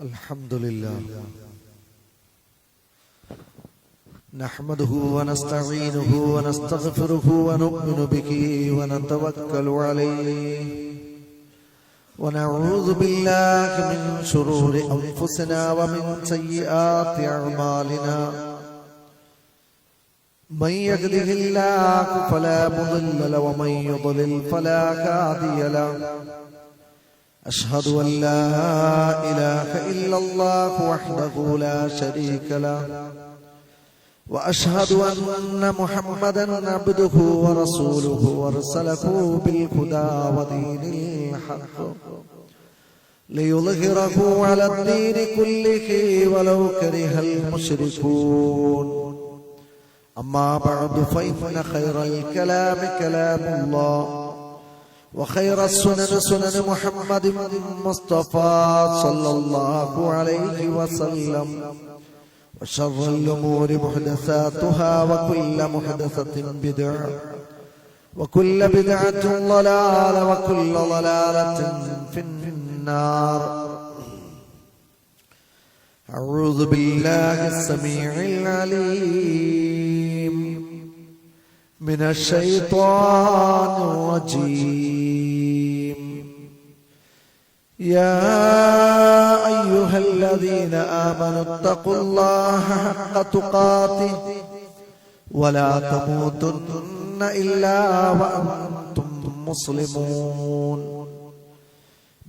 الحمد لله نحمده ونستعينه ونستغفره ونؤمن به ونتوكل عليه ونعوذ بالله من شرور أنفسنا ومن سيئات أعمالنا من يهده الله فلا مضل له ومن يضلل فلا هادي له أشهد أن لا إله إلا الله وحده لا شريك له وأشهد أن محمدا عبده ورسوله أرسله بالهدى ودين الحق ليظهره على الدين كله ولو كره المشركون أما بعد فإن خير الكلام كلام الله وخير السنن سنن محمد مصطفى صلى الله عليه وسلم وشر الأمور محدثاتها وكل محدثة بدعة وكل بدعة ضلالة وكل ضلالة في النار. أعوذ بالله السميع العليم من الشيطان الرجيم. يا أيها الذين آمنوا اتقوا الله حق تقاته ولا تموتن إلا وأنتم مسلمون.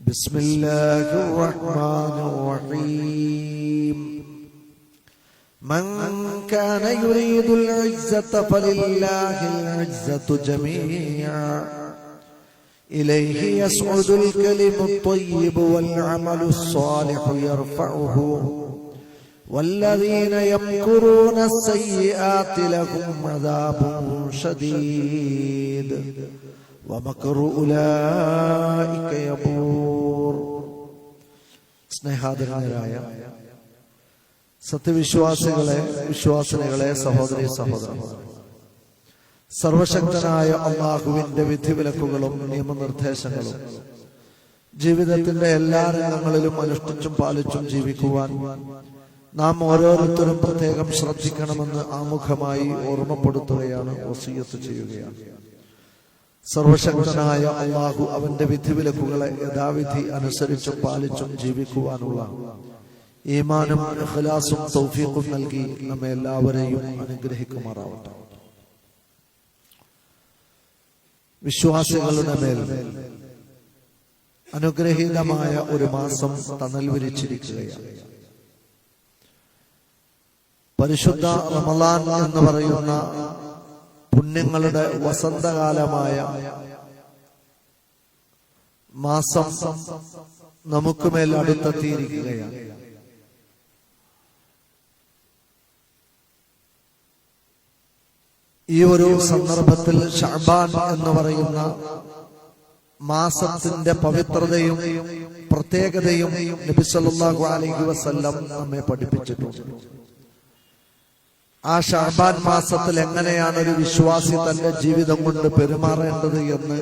بسم الله الرحمن الرحيم. من كان يريد العزة فلله العزة جميعا إليه يصعد الكلم الطيب والعمل الصالح يرفعه والذين يمكرون السيئات لهم عذاب شديد ومكر أولئك يبور. സ്നേഹാദരങ്ങളായ സത്യവിശ്വാസികളെ, വിശ്വാസിനികളെ, സഹോദരി സഹോദരന്മാരെ, സർവശക്തനായ അല്ലാഹുവിന്റെ വിധിവിലക്കുകളും നിയമനിർദ്ദേശങ്ങളും ജീവിതത്തിന്റെ എല്ലാ രംഗങ്ങളിലും അനുഷ്ഠിച്ചും പാലിച്ചും ജീവിക്കുവാൻ നാം ഓരോരുത്തരും പ്രത്യേകം ശ്രദ്ധിക്കണമെന്ന് ആമുഖമായി ഓർമ്മപ്പെടുത്തുകയാണ്, വസിയ്യത്ത് ചെയ്യുകയാണ്. സർവശക്തനായ അല്ലാഹു അവന്റെ വിധിവിലക്കുകളെ യഥാവിധി അനുസരിച്ചും പാലിച്ചും ജീവിക്കുവാനുള്ള ഈമാനും ഇഖ്ലാസും തൗഫീഖും നൽകി നമ്മെ എല്ലാവരെയും അനുഗ്രഹിക്കുമാറാവട്ടെ. വിശ്വാസികളുടെ മേൽ അനുഗ്രഹീതമായ ഒരു മാസം തണൽ വിരിച്ചിരിക്കുകയാണ്. പരിശുദ്ധ റമളാൻ എന്ന് പറയുന്ന പുണ്യങ്ങളുടെ വസന്തകാലമായ മാസം നമുക്ക് മേൽ അടുത്തെത്തിയിരിക്കുകയാണ്. ഈ ഒരു സന്ദർഭത്തിൽ ശഅബാൻ എന്ന് പറയുന്ന മാസത്തിന്റെ പവിത്രതയും പ്രത്യേകതയും നബി സല്ലല്ലാഹു അലൈഹി വസല്ലം നമ്മെ പഠിപ്പിച്ചിട്ടുണ്ട്. ആ ശഅബാൻ മാസത്തിൽ എങ്ങനെയാണ് ഒരു വിശ്വാസി തന്റെ ജീവിതം കൊണ്ട് പെരുമാറേണ്ടത് എന്ന്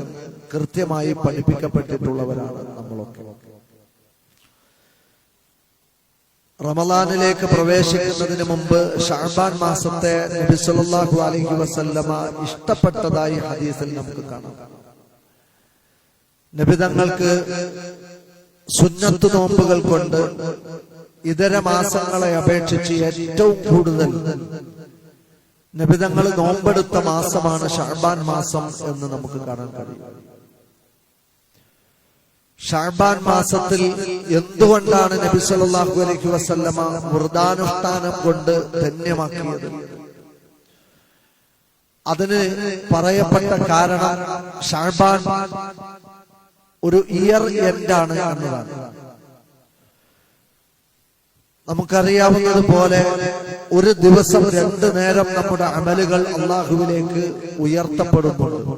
കൃത്യമായി പഠിപ്പിക്കപ്പെട്ടിട്ടുള്ളവരാണ് നമ്മളൊക്കെ. റമളാനിലേക്ക് പ്രവേശിക്കുന്നതിന് മുമ്പ് ശഅബാൻ മാസത്തെ നബി സല്ലല്ലാഹു അലൈഹി വസല്ലമ ഇഷ്ടപ്പെട്ടതായി ഹദീസിൽ നമുക്ക് കാണാം. നബി തങ്ങൾക്ക് സുന്നത്ത് നോമ്പുകൾ കൊണ്ട് ഇതര മാസങ്ങളെ അപേക്ഷിച്ച് ഏറ്റവും കൂടുതൽ നബി തങ്ങൾ നോമ്പെടുത്ത മാസമാണ് ശഅബാൻ മാസം എന്ന് നമുക്ക് കാണാൻ കഴിയും. ശഅബാൻ മാസത്തിൽ എന്തുകൊണ്ടാണ് നബി സല്ലല്ലാഹു അലൈഹി വസല്ലമ വ്രതാനുഷ്ഠാനം കൊണ്ട് ധന്യമാക്കിയത്? അതിന് പറയപ്പെട്ട കാരണം ശഅബാൻ ഒരു ഇയർ എൻഡാണ് എന്നതാണ്. നമുക്കറിയാവുന്നതുപോലെ ഒരു ദിവസം 2 നേരം നമ്മുടെ അമലുകൾ അല്ലാഹുവിലേക്ക് ഉയർത്തപ്പെടുന്നുണ്ട്.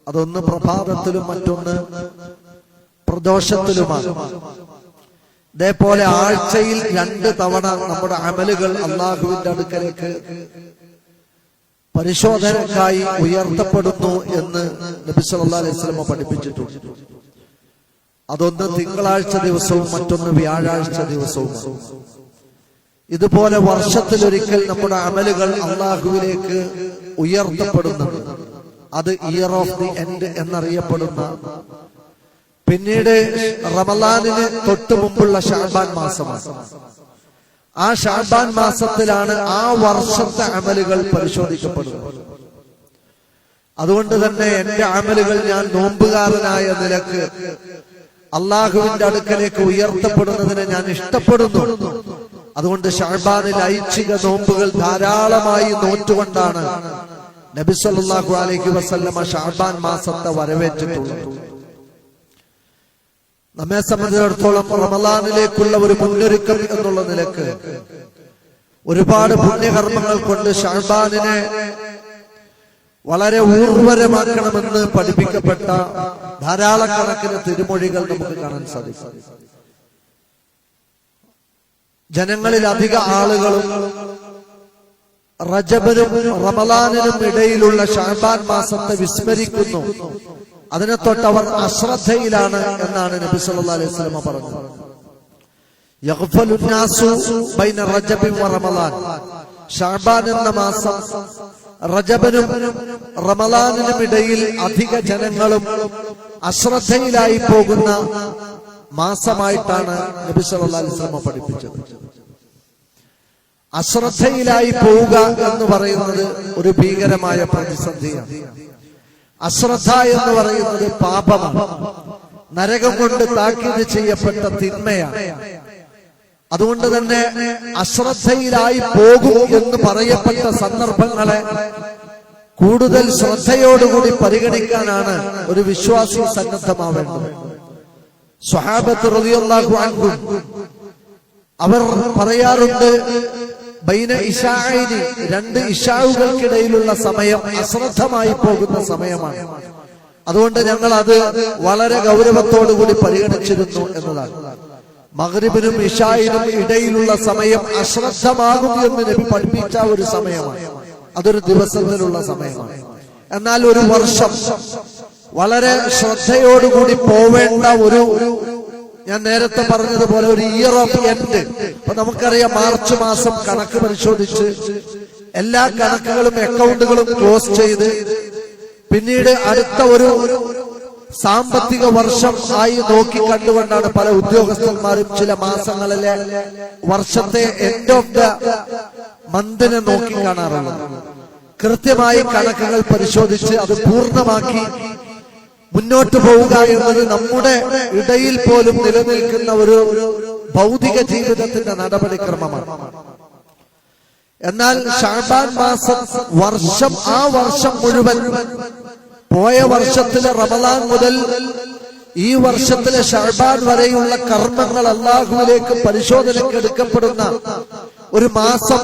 അതൊന്ന് പ്രഭാതത്തിലും മറ്റൊന്ന് പ്രദോഷത്തിലുമാണ്. ഇതേപോലെ ആഴ്ചയിൽ 2 തവണ നമ്മുടെ അമലുകൾ അല്ലാഹുവിന്റെ അടുക്കലേക്ക് പരിശോധനക്കായി ഉയർത്തപ്പെടുന്നു എന്ന് നബി സല്ലല്ലാഹു അലൈഹി വസല്ലം പഠിപ്പിച്ചിട്ടുണ്ട്. അതൊന്ന് തിങ്കളാഴ്ച ദിവസവും മറ്റൊന്ന് വ്യാഴാഴ്ച ദിവസവും. ഇതുപോലെ വർഷത്തിലൊരിക്കൽ നമ്മുടെ അമലുകൾ അള്ളാഹുവിലേക്ക് ഉയർത്തപ്പെടുന്നുണ്ട്. അത് ഇയർ ഓഫ് ദി എൻഡ് എന്നറിയപ്പെടുന്ന, പിന്നീട് റമളാനിന് തൊട്ടു മുമ്പുള്ള ശഅബാൻ മാസമാണ്. ആ ശഅബാൻ മാസത്തിലാണ് ആ വർഷത്തെ അമലുകൾ പരിശോധിക്കപ്പെടുന്നത്. അതുകൊണ്ട് തന്നെ എന്റെ അമലുകൾ ഞാൻ നോമ്പുകാരനായ നിലക്ക് അള്ളാഹുവിന്റെ അടുക്കലേക്ക് ഉയർത്തപ്പെടുന്നതിനെ ഞാൻ ഇഷ്ടപ്പെടുന്നു. അതുകൊണ്ട് ശഅബാനിൽ ഐച്ഛിക നോമ്പുകൾ ധാരാളമായി നോറ്റുകൊണ്ടാണ് നബി സല്ലല്ലാഹു അലൈഹി വസല്ലമ ശഅബാൻ മാസത്തെ വരവേറ്റിട്ടുള്ളത്. നമ്മെ സംബന്ധിച്ചിടത്തോളം റമളാനിലേക്കുള്ള ഒരു മുന്നൊരുക്കം എന്നുള്ള നിലക്ക് ഒരുപാട് പുണ്യകർമ്മങ്ങൾ കൊണ്ട് ശഅബാനിനെ വളരെ ഊർവരമാക്കണമെന്ന് പഠിപ്പിക്കപ്പെട്ട ധാരാളക്കണക്കിന് തിരുമൊഴികൾ നമുക്ക് കാണാൻ സാധിക്കും. ജനങ്ങളിൽ അധിക ആളുകളും റജബിനും റമളാനിനും ഇടയിലുള്ള ശഅബാൻ മാസത്തെ വിസ്മരിക്കുന്നു. അതിനെ തൊട്ടവർ അശ്രദ്ധയിലാണ് എന്നാണ് നബി സല്ലല്ലാഹു അലൈഹി വസല്ലം പറഞ്ഞത്. യഗ്ഫലുൻ നാസു ബൈന റജബിൻ വ റമളാൻ. ശഅബാൻ എന്ന മാസം റജബിനും റമളാനിനും ഇടയിൽ അധിക ജനങ്ങളും അശ്രദ്ധയിലായി പോകുന്ന മാസമായിട്ടാണ് നബി സല്ലല്ലാഹു അലൈഹി വസല്ലം പഠിപ്പിച്ചത്. അശ്രദ്ധയിലായി പോവുക എന്ന് പറയുന്നത് ഒരു ഭീകരമായ പ്രതിസന്ധിയാണ്. അശ്രദ്ധ എന്ന് പറയുന്നത് പാപമാണ്, നരകം കൊണ്ട് താക്കീത് ചെയ്യപ്പെട്ട തിന്മയാണ്. അതുകൊണ്ട് തന്നെ അശ്രദ്ധയിലായി പോകും എന്ന് പറയപ്പെട്ട സന്ദർഭങ്ങളെ കൂടുതൽ ശ്രദ്ധയോടുകൂടി പരിഗണിക്കാനാണ് ഒരു വിശ്വാസി സന്നദ്ധമാവേണ്ടത്. സ്വഹാബത്ത് റളിയല്ലാഹു അൻഹും അവർ പറയാറുണ്ട്, ബൈന ഇശാഇനി, രണ്ട് ഇശാഉകൾക്കിടയിലുള്ള സമയം അശ്രദ്ധമായി പോകുന്ന സമയമാണ്. അതുകൊണ്ട് ഞങ്ങൾ അത് വളരെ ഗൗരവത്തോടുകൂടി പരിഗണിച്ചിരുന്നു എന്നതാണ്. മഗ്രിബിനും ഇശാഇനും ഇടയിലുള്ള സമയം അശ്രദ്ധമാകും എന്ന് നബി പഠിപ്പിച്ച ഒരു സമയമാണ്. അതൊരു ദിവസത്തിലുള്ള സമയമാണ്. എന്നാൽ ഒരു വർഷം വളരെ ശ്രദ്ധയോടുകൂടി പോവേണ്ട ഒരു, ഞാൻ നേരത്തെ പറഞ്ഞതുപോലെ ഒരു ഇയർ ഓഫ് എൻഡ്. അപ്പൊ നമുക്കറിയാം, മാർച്ച് മാസം കണക്ക് പരിശോധിച്ച് എല്ലാ കണക്കുകളും അക്കൗണ്ടുകളും ക്ലോസ് ചെയ്ത് പിന്നീട് അടുത്ത ഒരു സാമ്പത്തിക വർഷം ആയി നോക്കി കണ്ടുകൊണ്ടാണ് പല ഉദ്യോഗസ്ഥന്മാരും ചില മാസങ്ങളിലെ വർഷത്തെ എൻഡ് ഓഫ് ദ മന്തിനെ നോക്കി കാണാറുള്ളത്. കൃത്യമായി കണക്കുകൾ പരിശോധിച്ച് അത് പൂർണ്ണമാക്കി മുന്നോട്ട് പോവുക എന്നത് നമ്മുടെ ഇടയിൽ പോലും നിലനിൽക്കുന്ന ഒരു ഭൗതിക ജീവിതത്തിന്റെ നടപടിക്രമമാണ്. എന്നാൽ ശഅബാൻ മാസം വർഷം, ആ വർഷം മുഴുവൻ, പോയ വർഷത്തിലെ റമളാൻ മുതൽ ഈ വർഷത്തിലെ ശഅബാൻ വരെയുള്ള കർമ്മങ്ങൾ അല്ലാഹുവിലേക്ക് പരിശോധനയ്ക്ക് എടുക്കപ്പെടുന്ന ഒരു മാസം.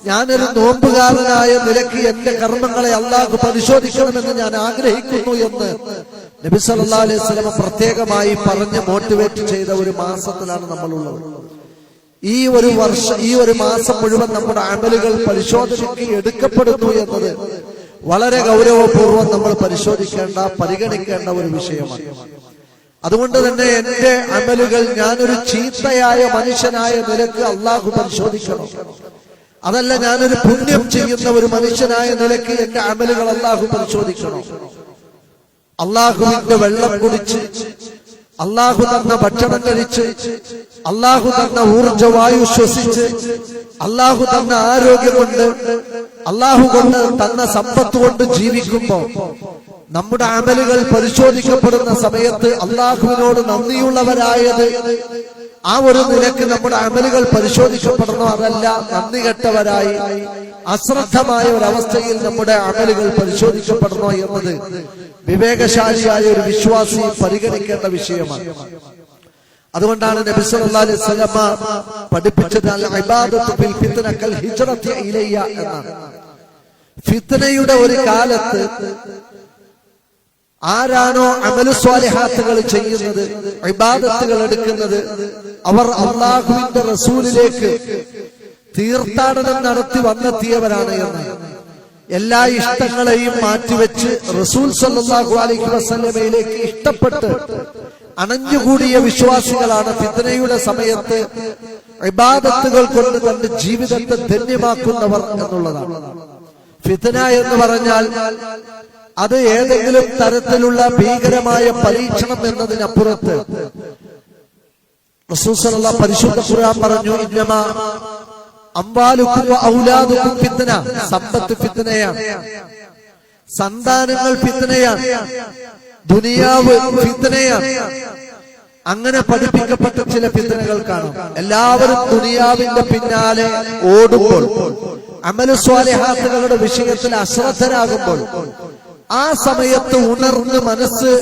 ഞാനൊരു നോമ്പുകാരനായ നിലയ്ക്ക് എന്റെ കർമ്മങ്ങളെ അല്ലാഹു പരിശോധിക്കണമെന്ന് ഞാൻ ആഗ്രഹിക്കുന്നു എന്ന് നബി സല്ലല്ലാഹു അലൈഹി വസല്ലം പ്രത്യേകമായി പറഞ്ഞ് മോട്ടിവേറ്റ് ചെയ്ത ഒരു മാസത്തിലാണ് നമ്മളുള്ളത്. ഈ ഒരു വർഷം, ഈ ഒരു മാസം മുഴുവൻ നമ്മുടെ അമലുകൾ പരിശോധനയ്ക്ക് എടുക്കപ്പെടുന്നു എന്നത് വളരെ ഗൗരവപൂർവ്വം നമ്മൾ പരിശോധിക്കേണ്ട, പരിഗണിക്കേണ്ട ഒരു വിഷയമാണ്. അതുകൊണ്ട് തന്നെ എന്റെ അമലുകൾ ഞാനൊരു ചീത്തയായ മനുഷ്യനായ നിലക്ക് അള്ളാഹു പരിശോധിക്കണം. അതല്ല, ഞാനൊരു പുണ്യം ചെയ്യുന്ന ഒരു മനുഷ്യനായ നിലക്ക് എന്റെ അമലുകൾ അള്ളാഹു പരിശോധിക്കണം. അള്ളാഹുവിന്റെ വെള്ളം കുടിച്ച്, അള്ളാഹു തന്ന ഭക്ഷണം കഴിച്ച്, അള്ളാഹു തന്ന ഊർജവായു ശ്വസിച്ച്, അള്ളാഹു തന്ന ആരോഗ്യം കൊണ്ട്, അള്ളാഹു കൊണ്ട് തന്ന സമ്പത്ത് കൊണ്ട് ജീവിക്കുമ്പോ നമ്മുടെ അമലുകൾ പരിശോധിക്കപ്പെടുന്ന സമയത്ത് അള്ളാഹുവിനോട് നന്ദിയുള്ളവരായത് ആ ഒരു നിലക്ക് നമ്മുടെ അമലുകൾ പരിശോധിക്കപ്പെടണോ? അതല്ല, നന്ദി കെട്ടവരായി അശ്രദ്ധമായ ഒരവസ്ഥയിൽ നമ്മുടെ അമലുകൾ പരിശോധിക്കപ്പെടണോ എന്നത് വിവേകശാലിയായ ഒരു വിശ്വാസി പരിഗണിക്കേണ്ട വിഷയമാണ്. അതുകൊണ്ടാണ് നബി സല്ലല്ലാഹു അലൈഹി വസല്ലം പഠിപ്പിച്ചത് അൽ ഇബാദത്തു ഫിൽ ഫിത്ന കൽ ഹിജ്റത്തി ഇലയ്യ എന്നാണ്. ഫിത്നയുടെ ഒരു കാലത്ത് ആരാണോ അമലു സ്വാലിഹാത്തുകൾ ചെയ്യുന്നത്, ഇബാദത്തുകൾ എടുക്കുന്നത്, അവർ അല്ലാഹുവിന്റെ റസൂലിലേക്ക് തീർത്ഥാടനം നടത്തി വന്നെത്തിയവരാണ് എന്ന്. എല്ലാ ഇഷ്ടങ്ങളെയും മാറ്റിവെച്ച് റസൂൽ സല്ലല്ലാഹു അലൈഹി വസല്ലമയിലേക്ക് ഇഷ്ടപ്പെട്ട് അണഞ്ഞുകൂടിയ വിശ്വാസികളാണ് ഫിത്നയുടെ സമയത്ത് ഇബാദത്തുകൾ കൊണ്ട് തന്റെ ജീവിതത്തെ ധന്യമാക്കുന്നവർ എന്നുള്ളതാണ്. ഫിത്ന എന്ന് പറഞ്ഞാൽ അത് ഏതെങ്കിലും തരത്തിലുള്ള ഭീകരമായ പരീക്ഷണം എന്നതിനപ്പുറത്ത് റസൂൽ സല്ലല്ലാഹു പരിശുദ്ധ ഖുർആൻ പറഞ്ഞു, ഇന്നമാ അംവാലുക്കും ഔലാദുക്കും ഫിത്ന, സമ്പത്ത് ഫിത്നയാണ്, സന്താനങ്ങൾ ഫിത്നയാണ്, ദുനിയാവ് ഫിത്നയാണ്. അങ്ങനെ പഠിപ്പിക്കപ്പെട്ട ചില ഫിത്നകൾ കാണാം. എല്ലാവരും ദുനിയാവിന്റെ പിന്നാലെ ഓടുമ്പോൾ, അമലു സ്വാലിഹാത്തുകളുടെ വിഷയത്തിൽ അശ്രദ്ധരാകുമ്പോൾ, ആ സമയത്ത് ഉണർന്ന് മനസ്സ്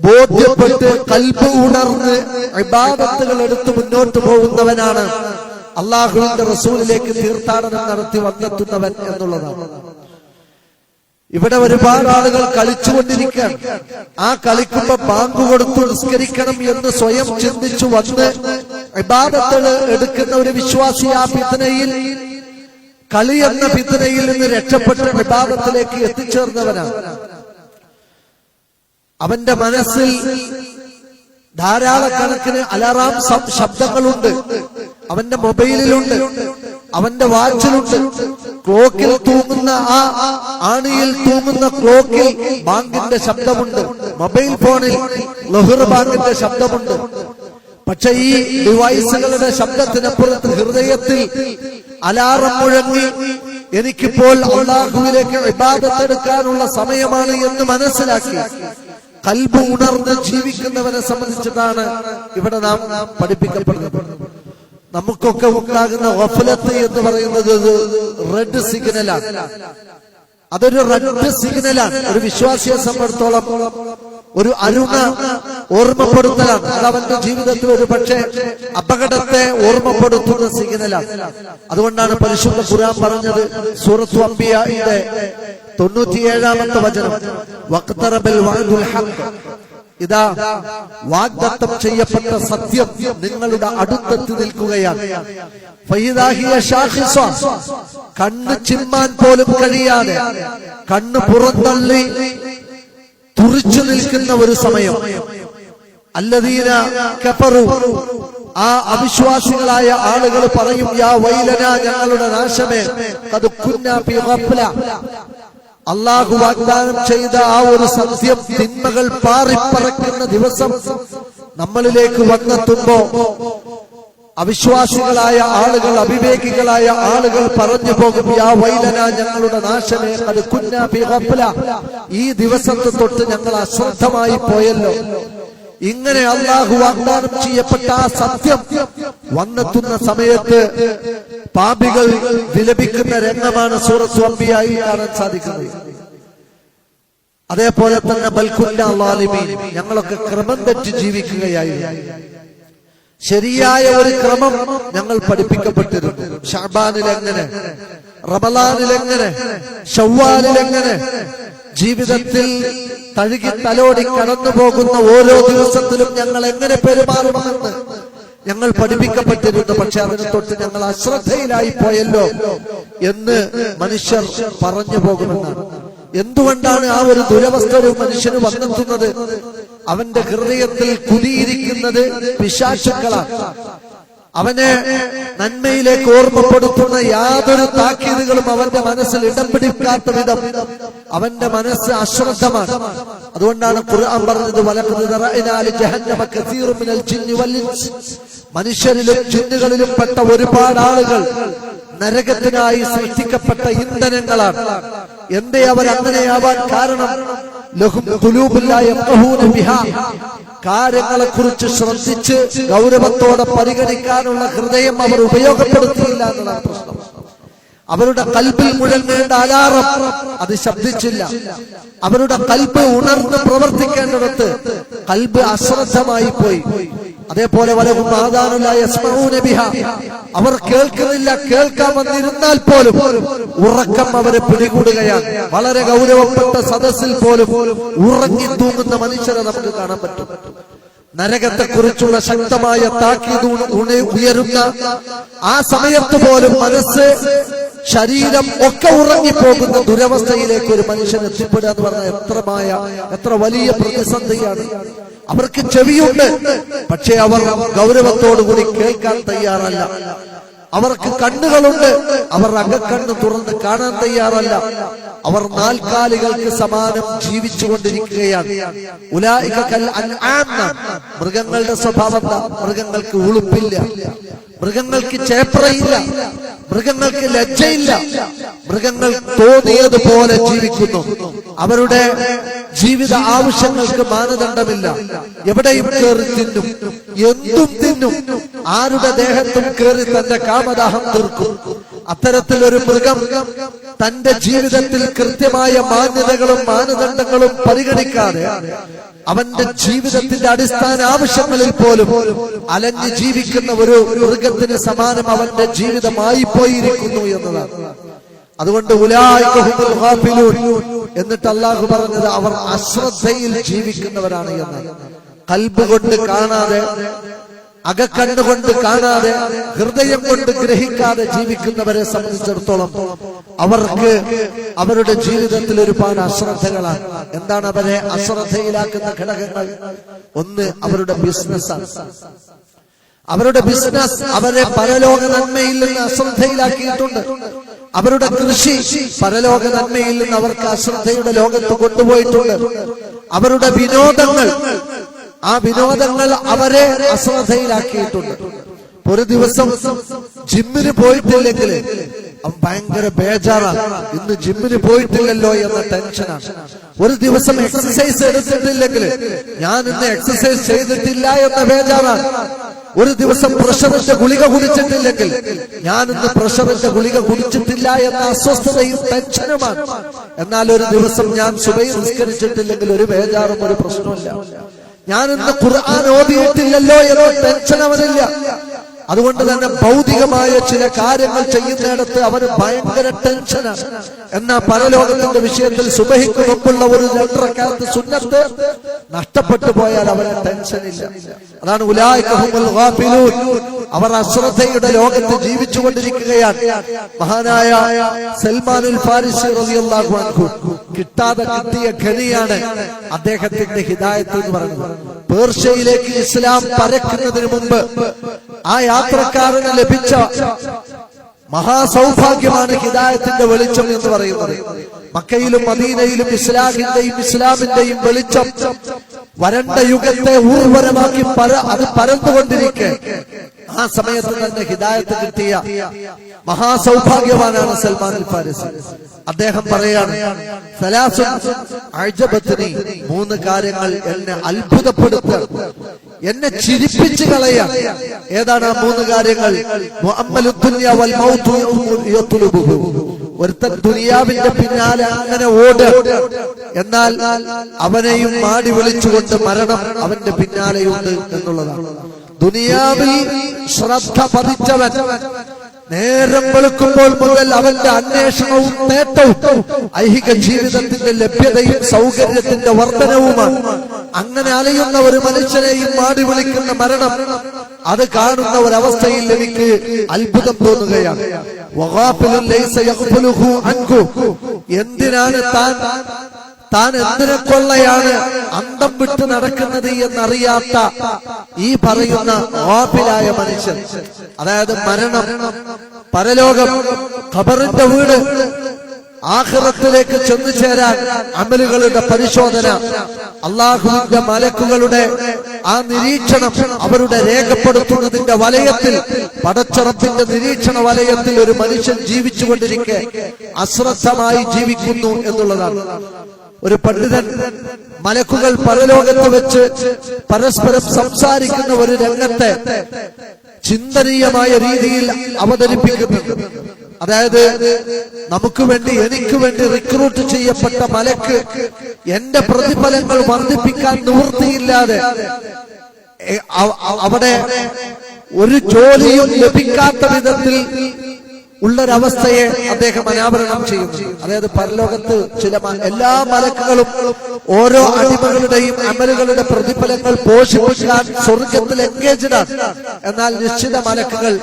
ബോധ്യപ്പെട്ട് കൽബ് ഉണർന്ന് ഇബാദത്തുകൾ എടുത്ത് മുന്നോട്ട് പോകുന്നവനാണ് അള്ളാഹുവിന്റെ റസൂലിലേക്ക് തീർത്ഥാടനം നടത്തി വന്നെത്തുന്നവൻ എന്നുള്ളതാണ്. ഇവിടെ ഒരുപാട് ആളുകൾ കളിച്ചുകൊണ്ടിരിക്കുകയാണ്. ആ കളിക്കുമ്പോ ബാങ്ക് കൊടുത്തു നിസ്കരിക്കണം എന്ന് സ്വയം ചിന്തിച്ചു വന്ന് ഇബാദത്തുകൾ എടുക്കുന്ന ഒരു വിശ്വാസി ആ ഫിത്നയിൽ, കളി എന്ന ഫിത്നയിൽ നിന്ന് രക്ഷപ്പെട്ട് ഇബാദത്തിലേക്ക് എത്തിച്ചേർന്നവനാണ്. അവന്റെ മനസ്സിൽ ധാരാളക്കണക്കിന് അലാറാം ശബ്ദങ്ങളുണ്ട്, അവന്റെ മൊബൈലിലുണ്ട്, അവന്റെ വാച്ചിലുണ്ട്. ക്ലോക്കിൽ തൂങ്ങുന്ന ആ ആണിയിൽ തൂങ്ങുന്ന ക്ലോക്കിൽ ബാങ്കിന്റെ ശബ്ദമുണ്ട്, മൊബൈൽ ഫോണിൽ ലഹുർ ബാങ്കിന്റെ ശബ്ദമുണ്ട്. പക്ഷെ ഈ ഡിവൈസുകളുടെ ശബ്ദത്തിനപ്പുറത്ത് ഹൃദയത്തിൽ അലാറം മുഴങ്ങി എനിക്കിപ്പോൾ അല്ലാഹുവിലേക്ക് ഇബാദത്ത് എടുക്കാനുള്ള സമയമാണ് എന്ന് മനസ്സിലാക്കി കൽബ് ഉണർന്ന് ജീവിക്കുന്നവരെ സംബന്ധിച്ചിട്ടാണ് ഇവിടെ നാം പഠിപ്പിക്കപ്പെടുന്നത്. നമുക്കൊക്കെ ഉണ്ടാകുന്ന ഗഫലത്ത് എന്ന് പറയുന്നത് റെഡ് സിഗ്നലാണ്. അതൊരു റെഡ് സിഗ്നലാണ്. ഒരു വിശ്വാസിയെ സംബന്ധിച്ചിടത്തോളം ഒരു അരുണ ഓർമ്മപ്പെടുത്തലാണ്. അത് അവന്റെ ജീവിതത്തിൽ ഒരു പക്ഷേ അപകടത്തെ ഓർമ്മപ്പെടുത്തുന്ന സിഗ്നലാണ്. അതുകൊണ്ടാണ് പരിശുദ്ധ ഖുർആൻ പറഞ്ഞത് സൂറത്തു അംബിയായുടെ 97-ാമത്തെ വചനം, വഖ്തറബൽ വഅദുൽ ഹഖ്, ഇതാ വാഗ്ദത്തം ചെയ്യപ്പെട്ട സത്യം നിങ്ങളുടെ അടുത്തെത്തി നിൽക്കുകയാണ്. ഫഇദാ ഹിയ ശാഖിസ, കണ്ണ് ചിമ്മാൻ പോലും കഴിയാതെ കണ്ണ് പുറന്തള്ളി തുറിച്ചു നിൽക്കുന്ന ഒരു സമയം. അല്ലദീന കഫറു, ആ അവിശ്വാസികളായ ആളുകൾ പറയും, യാ വൈലന, ഞങ്ങളുടെ നാശമേ, ഖദ് കുന്നാ ഫീ ഗഫ്ല, അല്ലാഹു വാഗ്ദാനം ചെയ്ത ആ ഒരു സത്യം തിന്മകൾ പാറിപ്പറക്കുന്ന ദിവസം നമ്മളിലേക്ക് വന്നെത്തുമ്പോ അവിശ്വാസികളായ ആളുകൾ, അവിവേകികളായ ആളുകൾ പറഞ്ഞു പോകും, യാ വൈലന, ഞങ്ങളുടെ നാശമേ, ഖദ് കുന്നാ ഫീ ഗഫ്ല, ഈ ദിവസത്തെ തൊട്ട് ഞങ്ങൾ അശ്രദ്ധമായി പോയല്ലോ. ഇങ്ങനെ അല്ലാഹു വാഗ്ദാനം ചെയ്യപ്പെട്ട ആ സത്യം വന്നെത്തുന്ന സമയത്ത് പാപികൾ വിലപിക്കുന്ന രംഗമാണ് സൂറത്തു അംബിയായിൽ കാണാൻ സാധിക്കുന്നത്. അതേപോലെ തന്നെ ബൽകുന്ന ളാലിമീൻ, ഞങ്ങളൊക്കെ ക്രമം തെറ്റി ജീവിക്കുകയായിരുന്നു. ശരിയായ ഒരു ക്രമം ഞങ്ങൾ പഠിപ്പിക്കപ്പെട്ടിരുന്നു. ഷഅബാനിൽ എങ്ങനെ, റമളാനിൽ എങ്ങനെ, ശവ്വാലിൽ എങ്ങനെ, ജീവിതത്തിൽ തഴുകി തലോടി കടന്നു പോകുന്ന ഓരോ ദിവസത്തിലും ഞങ്ങൾ എങ്ങനെ പെരുമാറണമെന്ന് ഞങ്ങൾ പഠിപ്പിക്കപ്പെട്ടിരുന്നു. പക്ഷെ അതിനെ തൊട്ട് ഞങ്ങൾ അശ്രദ്ധയിലായി പോയല്ലോ എന്ന് മനുഷ്യർ പറഞ്ഞു പോകുമെന്നാണ്. എന്തുകൊണ്ടാണ് ആ ഒരു ദുരവസ്ഥ ഒരു മനുഷ്യന് വന്നെത്തുന്നത്? അവന്റെ ഹൃദയത്തിൽ കുടിയിരിക്കുന്നത് പിശാചുക്കളാണ്. അവനെ നന്മയിലേക്ക് ഓർമ്മപ്പെടുത്തുന്ന യാതൊരു താക്കീതുകളും അവന്റെ മനസ്സിൽ ഇടം പിടിക്കാത്ത വിധം അവന്റെ മനസ്സ് അശ്രദ്ധമാണ്. അതുകൊണ്ടാണ് ഖുർആൻ പറഞ്ഞത്, വലഖദ് ദറഅനാ ലിജഹന്നമ കസീറുൻ മിനൽ ജിന്നി വൽ ഇൻസ്, മനുഷ്യരിലും ജിന്നുകളിലും പെട്ട ഒരുപാട് ആളുകൾ നരകത്തിനായി സൃഷ്ടിക്കപ്പെട്ട ഇന്ധനങ്ങളാണ്. എന്തേ അവർ അങ്ങനെയാവാൻ കാരണം? ലഹും ഖുലൂബുൻ ലാ യഫ്ഖഹൂന ബിഹാ, കാര്യങ്ങളെ കുറിച്ച് ശ്രദ്ധിച്ച് ഗൗരവത്തോടെ പരിഗണിക്കാനുള്ള ഹൃദയം അവർ ഉപയോഗപ്പെടുത്തിയില്ല എന്നതാണ് പ്രശ്നം. അവരുടെ കൽബിൽ മുഴങ്ങേണ്ട അലാറം അത് ശബ്ദിച്ചില്ല. അവരുടെ കൽബ് ഉണർന്ന് പ്രവർത്തിക്കേണ്ടിടത്ത് കൽബ് അശ്രദ്ധമായി പോയി. അതേപോലെ വലഹും ആദാനുൻ ലാ യസ്മഊന ബിഹാ, അവർ കേൾക്കുന്നില്ല, കേൾക്കാൻ വന്നിരുന്നാൽ പോലും ഉറക്കം അവരെ പിടികൂടുകയാണ്. വളരെ ഗൗരവപ്പെട്ട സദസ്സിൽ പോലും ഉറങ്ങി തൂങ്ങുന്ന മനുഷ്യരെ നമുക്ക് കാണാൻ പറ്റും. നരകത്തെ കുറിച്ചുള്ള ശക്തമായ താക്കീത് ഉയരുന്ന ആ സമയത്ത് പോലും മനസ്സ് ശരീരം ഒക്കെ ഉറങ്ങിപ്പോകുന്ന ദുരവസ്ഥയിലേക്ക് ഒരു മനുഷ്യൻ എത്തിപ്പെടുക എന്ന് പറഞ്ഞാൽ എത്ര വലിയ പ്രതിസന്ധിയാണ്. അവർക്ക് ചെവിയുണ്ട്, പക്ഷെ അവർ ഗൗരവത്തോടുകൂടി കേൾക്കാൻ തയ്യാറല്ല. അവർക്ക് കണ്ണുകളുണ്ട്, അവർ അകക്കണ്ണ് തുറന്ന് കാണാൻ തയ്യാറല്ല. അവർ നാൽക്കാലികൾക്ക് സമാനം ജീവിച്ചുകൊണ്ടിരിക്കുകയാണ്. ഉലൈക കൽ അൻആം, മൃഗങ്ങളുടെ സ്വഭാവം, മൃഗങ്ങൾക്ക് ഉളുപ്പില്ല, മൃഗങ്ങൾക്ക് ചേപ്രയില്ല, മൃഗങ്ങൾക്ക് ലജ്ജയില്ല, മൃഗങ്ങൾ തോന്നിയതുപോലെ ജീവിക്കുന്നു. അവരുടെ ജീവിത ആവശ്യങ്ങൾക്ക് മാനദണ്ഡമില്ല. എവിടെയും കയറി തിന്നും, എന്തും തിന്നും, ആരുടെ ദേഹത്തും കയറി തന്റെ കാമദാഹം തീർക്കും. അത്തരത്തിലൊരു മൃഗം തന്റെ ജീവിതത്തിൽ കൃത്യമായ മാന്യതകളും മാനദണ്ഡങ്ങളും പരിഗണിക്കാതെ അവന്റെ ജീവിതത്തിന്റെ അടിസ്ഥാന ആവശ്യങ്ങളിൽ പോലും അലഞ്ഞു ജീവിക്കുന്ന ഒരു മൃഗത്തിന് സമാനം അവന്റെ ജീവിതമായി പോയിരിക്കുന്നു എന്നതാണ്. അതുകൊണ്ട് ഉലൈക ഹുമുൽ ഗാഫിലൂൻ എന്നിട്ട് അല്ലാഹു പറഞ്ഞത് അവർ അശ്രദ്ധയിൽ ജീവിക്കുന്നവരാണ് എന്നാണ്. ഖൽബ് കൊണ്ട് കാണാതെ, അകക്കണ്ണുകൊണ്ട് കാണാതെ, ഹൃദയം കൊണ്ട് ഗ്രഹിക്കാതെ ജീവിക്കുന്നവരെ സംബന്ധിച്ചിടത്തോളം അവർക്ക് അവരുടെ ജീവിതത്തിൽ ഒരുപാട് അശ്രദ്ധകളാണ്. എന്താണ് അവരെ അശ്രദ്ധയിലാക്കുന്ന ഘടകങ്ങൾ? ഒന്ന്, അവരുടെ ബിസിനസ്സാണ്. അവരുടെ ബിസിനസ് അവരെ പരലോക നന്മയിൽ നിന്ന് അശ്രദ്ധയിലാക്കിയിട്ടുണ്ട്. അവരുടെ കൃഷി പരലോക നന്മയിൽ നിന്ന് അവർക്ക് അശ്രദ്ധയുടെ ലോകത്ത് കൊണ്ടുപോയിട്ടുണ്ട്. അവരുടെ വിനോദങ്ങൾ, ആ വിനോദങ്ങൾ അവരെ അശ്രദ്ധയിലാക്കിയിട്ടുണ്ട്. ഒരു ദിവസം ജിമ്മിന് പോയിട്ടില്ലെങ്കിൽ അവൻ ഭയങ്കര ബേജാറാണ്. ഇന്ന് ജിമ്മിന് പോയിട്ടില്ലല്ലോ എന്ന ടെൻഷനാണ്. ഒരു ദിവസം എക്സസൈസ് എടുത്തിട്ടില്ലെങ്കിൽ ഞാൻ ഇന്ന് എക്സസൈസ് ചെയ്തിട്ടില്ല എന്ന ബേജാറാണ്. ഒരു ദിവസം പ്രഷറിന്റെ ഗുളിക കുടിച്ചിട്ടില്ലെങ്കിൽ ഞാൻ ഇന്ന് പ്രഷറിന്റെ ഗുളിക കുടിച്ചിട്ടില്ല എന്ന അസ്വസ്ഥതയും ടെൻഷനുമാണ്. എന്നാൽ ഒരു ദിവസം ഞാൻ സുബഹി നിസ്കരിച്ചിട്ടില്ലെങ്കിൽ ഒരു ബേജാറും ഒരു പ്രശ്നമില്ല. ഞാൻ ഇന്ന് ഖുർആൻ ഓതിയിട്ടില്ലല്ലോ എന്ന ടെൻഷൻ അവനില്ല. അതുകൊണ്ട് തന്നെ ഭൗതികമായ ചില കാര്യങ്ങൾ ചെയ്യുന്നിടത്ത് അവന് ഭയങ്കര ടെൻഷനാണ്. എന്നാൽ പരലോകത്തിന്റെ വിഷയത്തിൽ സുബഹിക്ക് മുമ്പുള്ള ഒരു 2 റക്അത്ത് സുന്നത്ത് നഷ്ടപ്പെട്ടു പോയാൽ അവന് ടെൻഷനില്ല. അതാണ് ഉലൈക ഹുമുൽ ഗാഫിലൂൻ. അവർ അശ്രദ്ധയുടെ ലോകത്ത് ജീവിച്ചുകൊണ്ടിരിക്കുകയാണ്. മഹാനായ സൽമാനുൽ ഫാരിസി റളിയല്ലാഹു അൻഹു കിട്ടാതെ കിട്ടിയ ഖനിയാണ് അദ്ദേഹത്തിന്റെ ഹിദായത്ത് എന്ന് പറയുന്നത്. പേർഷ്യയിലേക്ക് ഇസ്ലാം പരക്കുന്നതിന് മുമ്പ് ആ യാത്രക്കാരന് ലഭിച്ച മഹാസൗഭാഗ്യമാണ് ഹിദായത്തിന്റെ വെളിച്ചം എന്ന് പറയുന്നത്. മക്കയിലും മദീനയിലും ഇസ്ലാമിന്റെയും വെളിച്ചം വരണ്ട യുഗത്തെ ഊർവരമാക്കി അത് പരന്നുകൊണ്ടിരിക്കെ ആ സമയത്ത് തന്നെ ഹിദായത്ത് കിട്ടിയ മഹാസൗഭാഗ്യവാനാണ് സൽമാൻ അൽ ഫാരിസി. അദ്ദേഹം പറയാണ്, 3 കാര്യങ്ങൾ എന്നെ അത്ഭുതപ്പെടുത്തുക, എന്നെ ചിരിപ്പിച്ചു കളയാൻ. ഏതാണ് ആ 3 കാര്യങ്ങൾ? ഒരുത്തൻ ദുനിയാവിന്റെ പിന്നാലെ അങ്ങനെ ഓട്, എന്നാൽ അവനെയും മാടി വിളിച്ചുകൊണ്ട് മരണം അവന്റെ പിന്നാലെയുണ്ട് എന്നുള്ളതാണ്. ദുനിയാവിൽ ശ്രദ്ധ പതിച്ചവൻ നേരം വെളുക്കുമ്പോൾ മുതൽ അവന്റെ അന്വേഷണവും നേട്ടവും ഐഹിക ജീവിതത്തിന്റെ ലഭ്യതയും സൗകര്യത്തിന്റെ വർധനവുമാണ്. അങ്ങനെ അലയുന്ന ഒരു മനുഷ്യനെയും മാടി വിളിക്കുന്ന മരണം, അത് കാണുന്ന ഒരവസ്ഥയിൽ എനിക്ക് അത്ഭുതം തോന്നുകയാണ്. എന്തിനാണ് താൻ എന്തിനെ കൊള്ളയാണ് അന്തം വിട്ട് നടക്കുന്നത് എന്നറിയാത്ത ഈ പറയുന്ന ഗാഫിലായ മനുഷ്യൻ, അതായത് മരണം, പരലോകം, ഖബറിന്റെ വീട്, ആഖിറത്തിലേക്ക് ചെന്നു ചേരാൻ അമലുകളുടെ പരിശോധന, അല്ലാഹുവിന്റെ മലക്കുകളുടെ ആ നിരീക്ഷണം, അവരുടെ രേഖപ്പെടുത്തുന്നതിന്റെ വലയത്തിൽ, പടച്ചറപ്പിന്റെ നിരീക്ഷണ വലയത്തിൽ ഒരു മനുഷ്യൻ ജീവിച്ചുകൊണ്ടിരിക്കെ അശ്രദ്ധമായി ജീവിക്കുന്നു എന്നുള്ളതാണ്. ഒരു പണ്ഡിതൻ മലക്കുകൾ പരലോകത്ത് വെച്ച് പരസ്പരം സംസാരിക്കുന്ന ഒരു രംഗത്തെ ചിന്തനീയമായ രീതിയിൽ അവതരിപ്പിക്കുന്നുണ്ട്. അതായത് നമുക്ക് വേണ്ടി, എനിക്ക് വേണ്ടി റിക്രൂട്ട് ചെയ്യപ്പെട്ട മലക്ക് എന്റെ പ്രതിഫലങ്ങൾ വർദ്ധിപ്പിക്കാൻ നിവൃത്തിയില്ലാതെ അവിടെ ഒരു ജോലിയും ലഭിക്കാത്ത വിധത്തിൽ ഉള്ളൊരവസ്ഥയെ അദ്ദേഹം അനാവരണം ചെയ്യുന്നു. അതായത് പരലോകത്ത് എല്ലാ മലക്കുകളും ഓരോ അടിമകളുടെയും അമലുകളുടെ പ്രതിഫലങ്ങൾ പോഷിപ്പിക്കാൻ സ്വർഗത്തിൽ എൻഗേജ്ഡ് ആണ്. എന്നാൽ നിശ്ചിത മലക്കുകൾ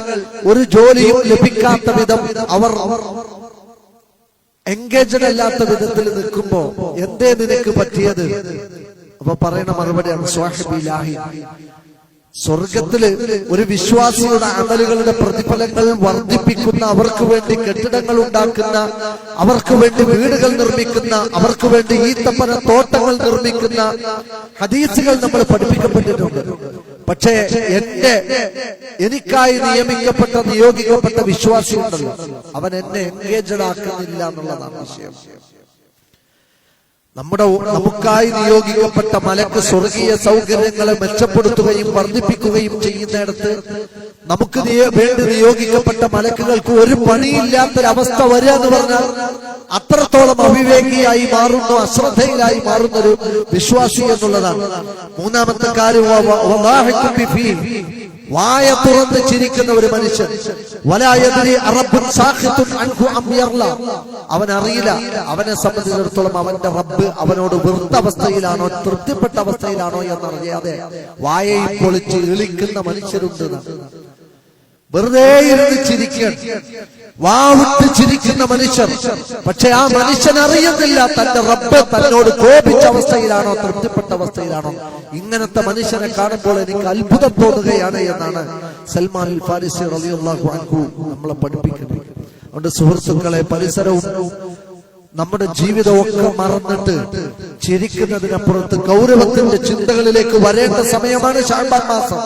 ഒരു ജോലിയും ലഭിക്കാത്ത വിധം അവർ എൻഗേജ്ഡ് അല്ലാത്ത വിധത്തിൽ നിൽക്കുമ്പോ എന്തേ നിനക്ക് പറ്റിയത്? അപ്പൊ പറയുന്ന മറുപടിയാണ് സ്വാഹിബിലാഹി. സ്വർഗത്തില് ഒരു വിശ്വാസിയുടെ അമലുകളുടെ പ്രതിഫലങ്ങൾ വർദ്ധിപ്പിക്കുന്ന, അവർക്ക് വേണ്ടി കെട്ടിടങ്ങൾ ഉണ്ടാക്കുന്ന, അവർക്ക് വേണ്ടി വീടുകൾ നിർമ്മിക്കുന്ന, അവർക്ക് വേണ്ടി ഈത്തപ്പന തോട്ടങ്ങൾ നിർമ്മിക്കുന്ന ഹദീസുകൾ നമ്മൾ പഠിപ്പിക്കപ്പെട്ടിട്ടുണ്ട്. പക്ഷേ എനിക്കായി നിയോഗിക്കപ്പെട്ട വിശ്വാസി ഉണ്ടല്ലോ, അവൻ എന്നെ എൻഗേജഡ് ആക്കുന്നില്ല എന്നുള്ളതാണ് വിഷയം. നമുക്കായി നിയോഗിക്കപ്പെട്ട മലക്ക് സ്വർഗീയ സൗകര്യങ്ങളെ മെച്ചപ്പെടുത്തുകയും വർദ്ധിപ്പിക്കുകയും ചെയ്യുന്നിടത്ത് നമുക്ക് വേണ്ടി നിയോഗിക്കപ്പെട്ട മലക്കുകൾക്ക് ഒരു പണിയില്ലാത്തൊരവസ്ഥ വരിക എന്ന് പറഞ്ഞാൽ അത്രത്തോളം അവിവേകിയായി മാറുന്നു, അശ്രദ്ധയിലായി മാറുന്നൊരു വിശ്വാസി എന്നുള്ളതാണ്. മൂന്നാമത്തെ കാര്യം വായ തുറന്ന് ചിരിക്കുന്ന ഒരു മനുഷ്യൻ. അവൻ അറിയില്ല, അവനെ സംബന്ധിച്ചിടത്തോളം അവന്റെ റബ്ബ് അവനോട് വെറുത്ത അവസ്ഥയിലാണോ തൃപ്തിപ്പെട്ട അവസ്ഥയിലാണോ എന്നറിയാതെ വായയും പൊളിച്ച് ഇളിക്കുന്ന മനുഷ്യരുണ്ട്. വെറുതെ ഇരുന്ന് ചിരിക്കാൻ, വാവിട്ട് ചിരിക്കുന്ന മനുഷ്യർ. പക്ഷെ ആ മനുഷ്യൻ അറിയുന്നില്ല തന്റെ റബ്ബ് തന്നോട് കോപിച്ച അവസ്ഥയിലാണോ തൃപ്തിപ്പെട്ട അവസ്ഥയിലാണോ. ഇങ്ങനത്തെ മനുഷ്യനെ കാണുമ്പോൾ എനിക്ക് അത്ഭുതം തോന്നുകയാണ് എന്നാണ് സൽമാൻ അൽ ഫാരിസി റളിയല്ലാഹു അൻഹു നമ്മളെ പഠിപ്പിക്കുന്നത്. അതുകൊണ്ട് സുഹൃത്തുക്കളെ, പരിസരവും നമ്മുടെ ജീവിതമൊക്കെ മറന്നിട്ട് ചിരിക്കുന്നതിനപ്പുറത്ത് ഗൗരവത്തിന്റെ ചിന്തകളിലേക്ക് വരേണ്ട സമയമാണ് ശഅബാൻ മാസം.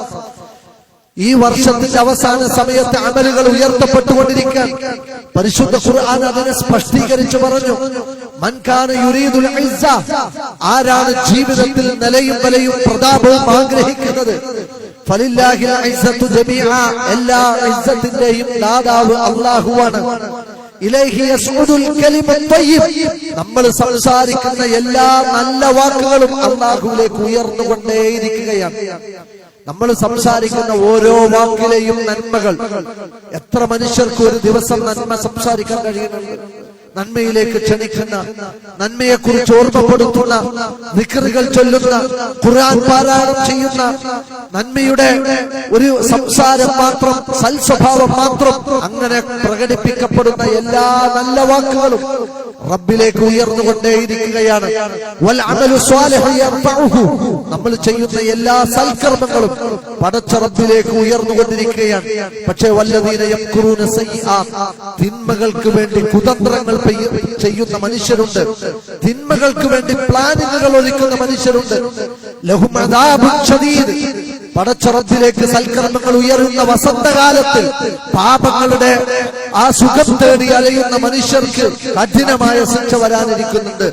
ഈ വർഷത്തിന്റെ അവസാന സമയത്ത് അമലുകൾ ഉയർത്തപ്പെട്ടുകൊണ്ടിരിക്കാൻ പരിശുദ്ധ ഖുർആൻ അതിനെ സ്പഷ്ടീകരിച്ചു പറഞ്ഞു. മൻ കാന യുരീദുൽ ഇസ്സ, ആരാണ് ജീവിതത്തിൽ നിലയും വിലയും പ്രതാപവും ആഗ്രഹിക്കുന്നത്, ഫലില്ലാഹിൽ ഇസ്സത്തു ജമീഅ, എല്ലാ ഇസ്സത്തിന്റെയും ദാതാവ് അല്ലാഹുവാണ്. ഇലൈഹി യസ്ഉദുൽ കലിമത്ത് തയ്യിബ്, നമ്മൾ സംസാരിക്കുന്ന എല്ലാ നല്ല വാക്കുകളും അല്ലാഹുവിലേക്ക് ഉയർന്നുകൊണ്ടേയിരിക്കുകയാണ്. നമ്മൾ സംസാരിക്കുന്ന ഓരോ വാക്കിലെയും നന്മകൾ, എത്ര മനുഷ്യർക്ക് ഒരു ദിവസം നന്മ സംസാരിക്കാൻ കഴിയുന്നുണ്ട്? നന്മയിലേക്ക് ക്ഷണിക്കുന്ന, നന്മയെ കുറിച്ച് ഓർമ്മപ്പെടുത്തുന്ന, ദിക്റുകൾ ചൊല്ലുന്ന, ഖുർആൻ പാരായണം ചെയ്യുന്ന, നന്മയുടെ ഒരു സംസാരം മാത്രം, സൽസ്വഭാവം മാത്രം അങ്ങനെ പ്രകടിപ്പിക്കപ്പെടുന്ന എല്ലാ നല്ല വാക്കുകളും റബ്ബിലേക്ക് ഉയർന്നുകൊണ്ടേയിരിക്കുകയാണ്. വൽ അമലു സ്വാലിഹു യർഫഉഹു, നമ്മൾ ചെയ്യുന്ന എല്ലാ സൽക്കർമ്മങ്ങളും പടച്ച റബ്ബിലേക്ക് ഉയർന്നുകൊണ്ടിരിക്കുകയാണ്. പക്ഷേ വല്ലദീന യംകുറൂന സയ്യിആത്ത്, തിന്മകൾക്ക് വേണ്ടി കുതന്ത്രങ്ങൾ ചെയ്യുന്ന മനുഷ്യരുണ്ട്, തിന്മകൾക്ക് വേണ്ടി പ്ലാനിങ്ങുകൾ ഒരുക്കുന്ന മനുഷ്യരുണ്ട്. ലഹും അദാബുൻ ശദീദ്, പടച്ച റബ്ബിലേക്ക് സൽക്കർമ്മങ്ങൾ ഉയരുന്ന വസന്തകാലത്തിൽ പാപങ്ങളുടെ ആ സുഖം തേടി അലയുന്ന മനുഷ്യർക്ക് കഠിനമായ ശിക്ഷ വരാനിരിക്കുന്നുണ്ട്.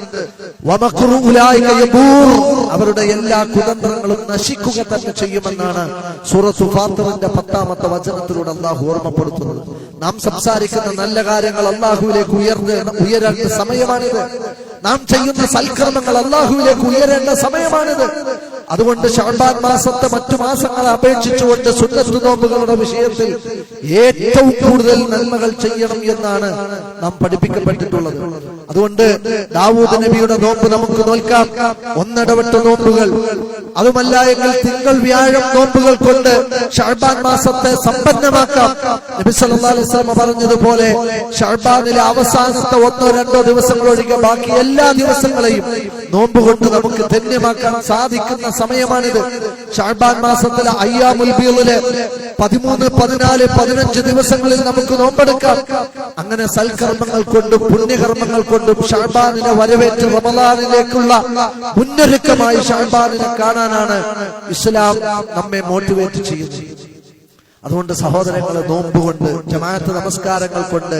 വമക്റു ഉലൈക യബൂർ, അവരുടെ എല്ലാ കുതന്ത്രങ്ങളും നശിക്കുക തന്നെ ചെയ്യുമെന്നാണ് സൂറത്തുൽ ഫാത്തിറിന്റെ 10-ാമത്തെ വചനത്തിലൂടെ അല്ലാഹു ഓർമ്മപ്പെടുത്തുന്നത്. നാം സംസാരിക്കുന്ന നല്ല കാര്യങ്ങൾ അല്ലാഹുവിലേക്ക് ഉയരേണ്ട സമയമാണിത്. നാം ചെയ്യുന്ന സൽക്കർമ്മങ്ങൾ അല്ലാഹുവിലേക്ക് ഉയരേണ്ട സമയമാണിത്. അതുകൊണ്ട് ശഅബാൻ മാസത്തെ മറ്റു മാസങ്ങളെ അപേക്ഷിച്ചുകൊണ്ട് സുന്നത്ത് നോമ്പുകളുടെ വിഷയത്തിൽ ഏറ്റവും കൂടുതൽ നന്മകൾ ചെയ്യണം എന്നാണ് നാം പഠിപ്പിക്കപ്പെട്ടിട്ടുള്ളത്. അതുകൊണ്ട് ദാവൂദ് നബിയുടെ നോമ്പ് നമുക്ക് നോൽക്കാം, ഒന്നിടവിട്ട നോമ്പുകൾ. അതുമല്ല എങ്കിൽ തിങ്കൾ വ്യാഴം നോമ്പുകൾ കൊണ്ട് ശഅബാൻ മാസത്തെ സമ്പന്നമാക്കാം. നബി സല്ലല്ലാഹു അലൈഹി വസല്ലം പറഞ്ഞതുപോലെ ശഅബാനിലെ അവസാനത്തെ 1-2 ദിവസങ്ങൾ ഒഴികെ ബാക്കി എല്ലാ ദിവസങ്ങളെയും നോമ്പ് കൊണ്ട് നമുക്ക് ധന്യമാക്കാൻ സാധിക്കുന്ന സമയമാണിത്. ശഅബാൻ മാസത്തിലെ അയ്യാമുൽ ബീളിലെ 13, 14, 15 ദിവസങ്ങളിൽ നമുക്ക് നോമ്പെടുക്കാം. അങ്ങനെ സൽക്കർമ്മങ്ങൾ കൊണ്ടും പുണ്യകർമ്മങ്ങൾ കൊണ്ടും ശഅബാനിനെ വരവേറ്റ് റമളാനിലേക്കുള്ള മുന്നൊരുക്കമായി ശഅബാനിനെ കാണാനാണ് ഇസ്ലാം നമ്മെ മോട്ടിവേറ്റ് ചെയ്യുന്നത്. അതുകൊണ്ട് സഹോദരങ്ങളെ, നോമ്പുകൊണ്ട്, ജമാഅത്ത് നമസ്കാരങ്ങൾ കൊണ്ട്,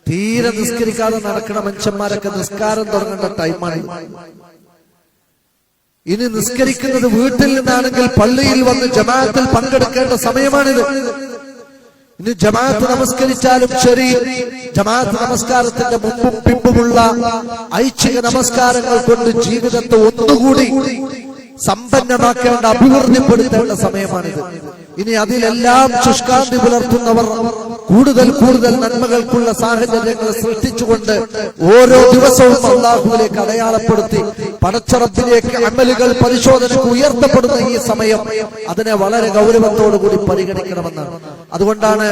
തീരെ നിസ്കരിക്കാതെ നടക്കുന്ന മനുഷ്യന്മാരൊക്കെ നിസ്കാരം തുടങ്ങേണ്ട ടൈമാണ്. ഇനി നിസ്കരിക്കുന്നത് വീട്ടിൽ നിന്നാണെങ്കിൽ പള്ളിയിൽ വന്ന് ജമാഅത്തിൽ പങ്കെടുക്കേണ്ട സമയമാണിത്. ഇനി ജമാഅത്ത് നമസ്കരിച്ചാലും ശരി, ജമാഅത്ത് നമസ്കാരത്തിന്റെ മുമ്പും പിമ്പുമുള്ള ഐച്ഛിക നമസ്കാരങ്ങൾ കൊണ്ട് ജീവിതത്തെ ഒന്നുകൂടി സമ്പന്നമാക്കേണ്ട, അഭിവൃദ്ധിപ്പെടുത്തേണ്ട സമയമാണിത്. ഇനി അതിലെല്ലാം ശുഷ്കാന്തി പുലർത്തുന്നവർ കൂടുതൽ കൂടുതൽ നന്മകൾക്കുള്ള സാഹചര്യങ്ങൾ സൃഷ്ടിച്ചുകൊണ്ട് ഓരോ ദിവസവും അല്ലാഹുവിലേക്ക് അടയാളപ്പെടുത്തി പടച്ചറബിലേക്ക് അമലുകൾ പരിശോധനയ്ക്ക് ഉയർത്തപ്പെടുന്ന ഈ സമയം അതിനെ വളരെ ഗൗരവത്തോടു കൂടി പരിഗണിക്കണമെന്നാണ്. അതുകൊണ്ടാണ്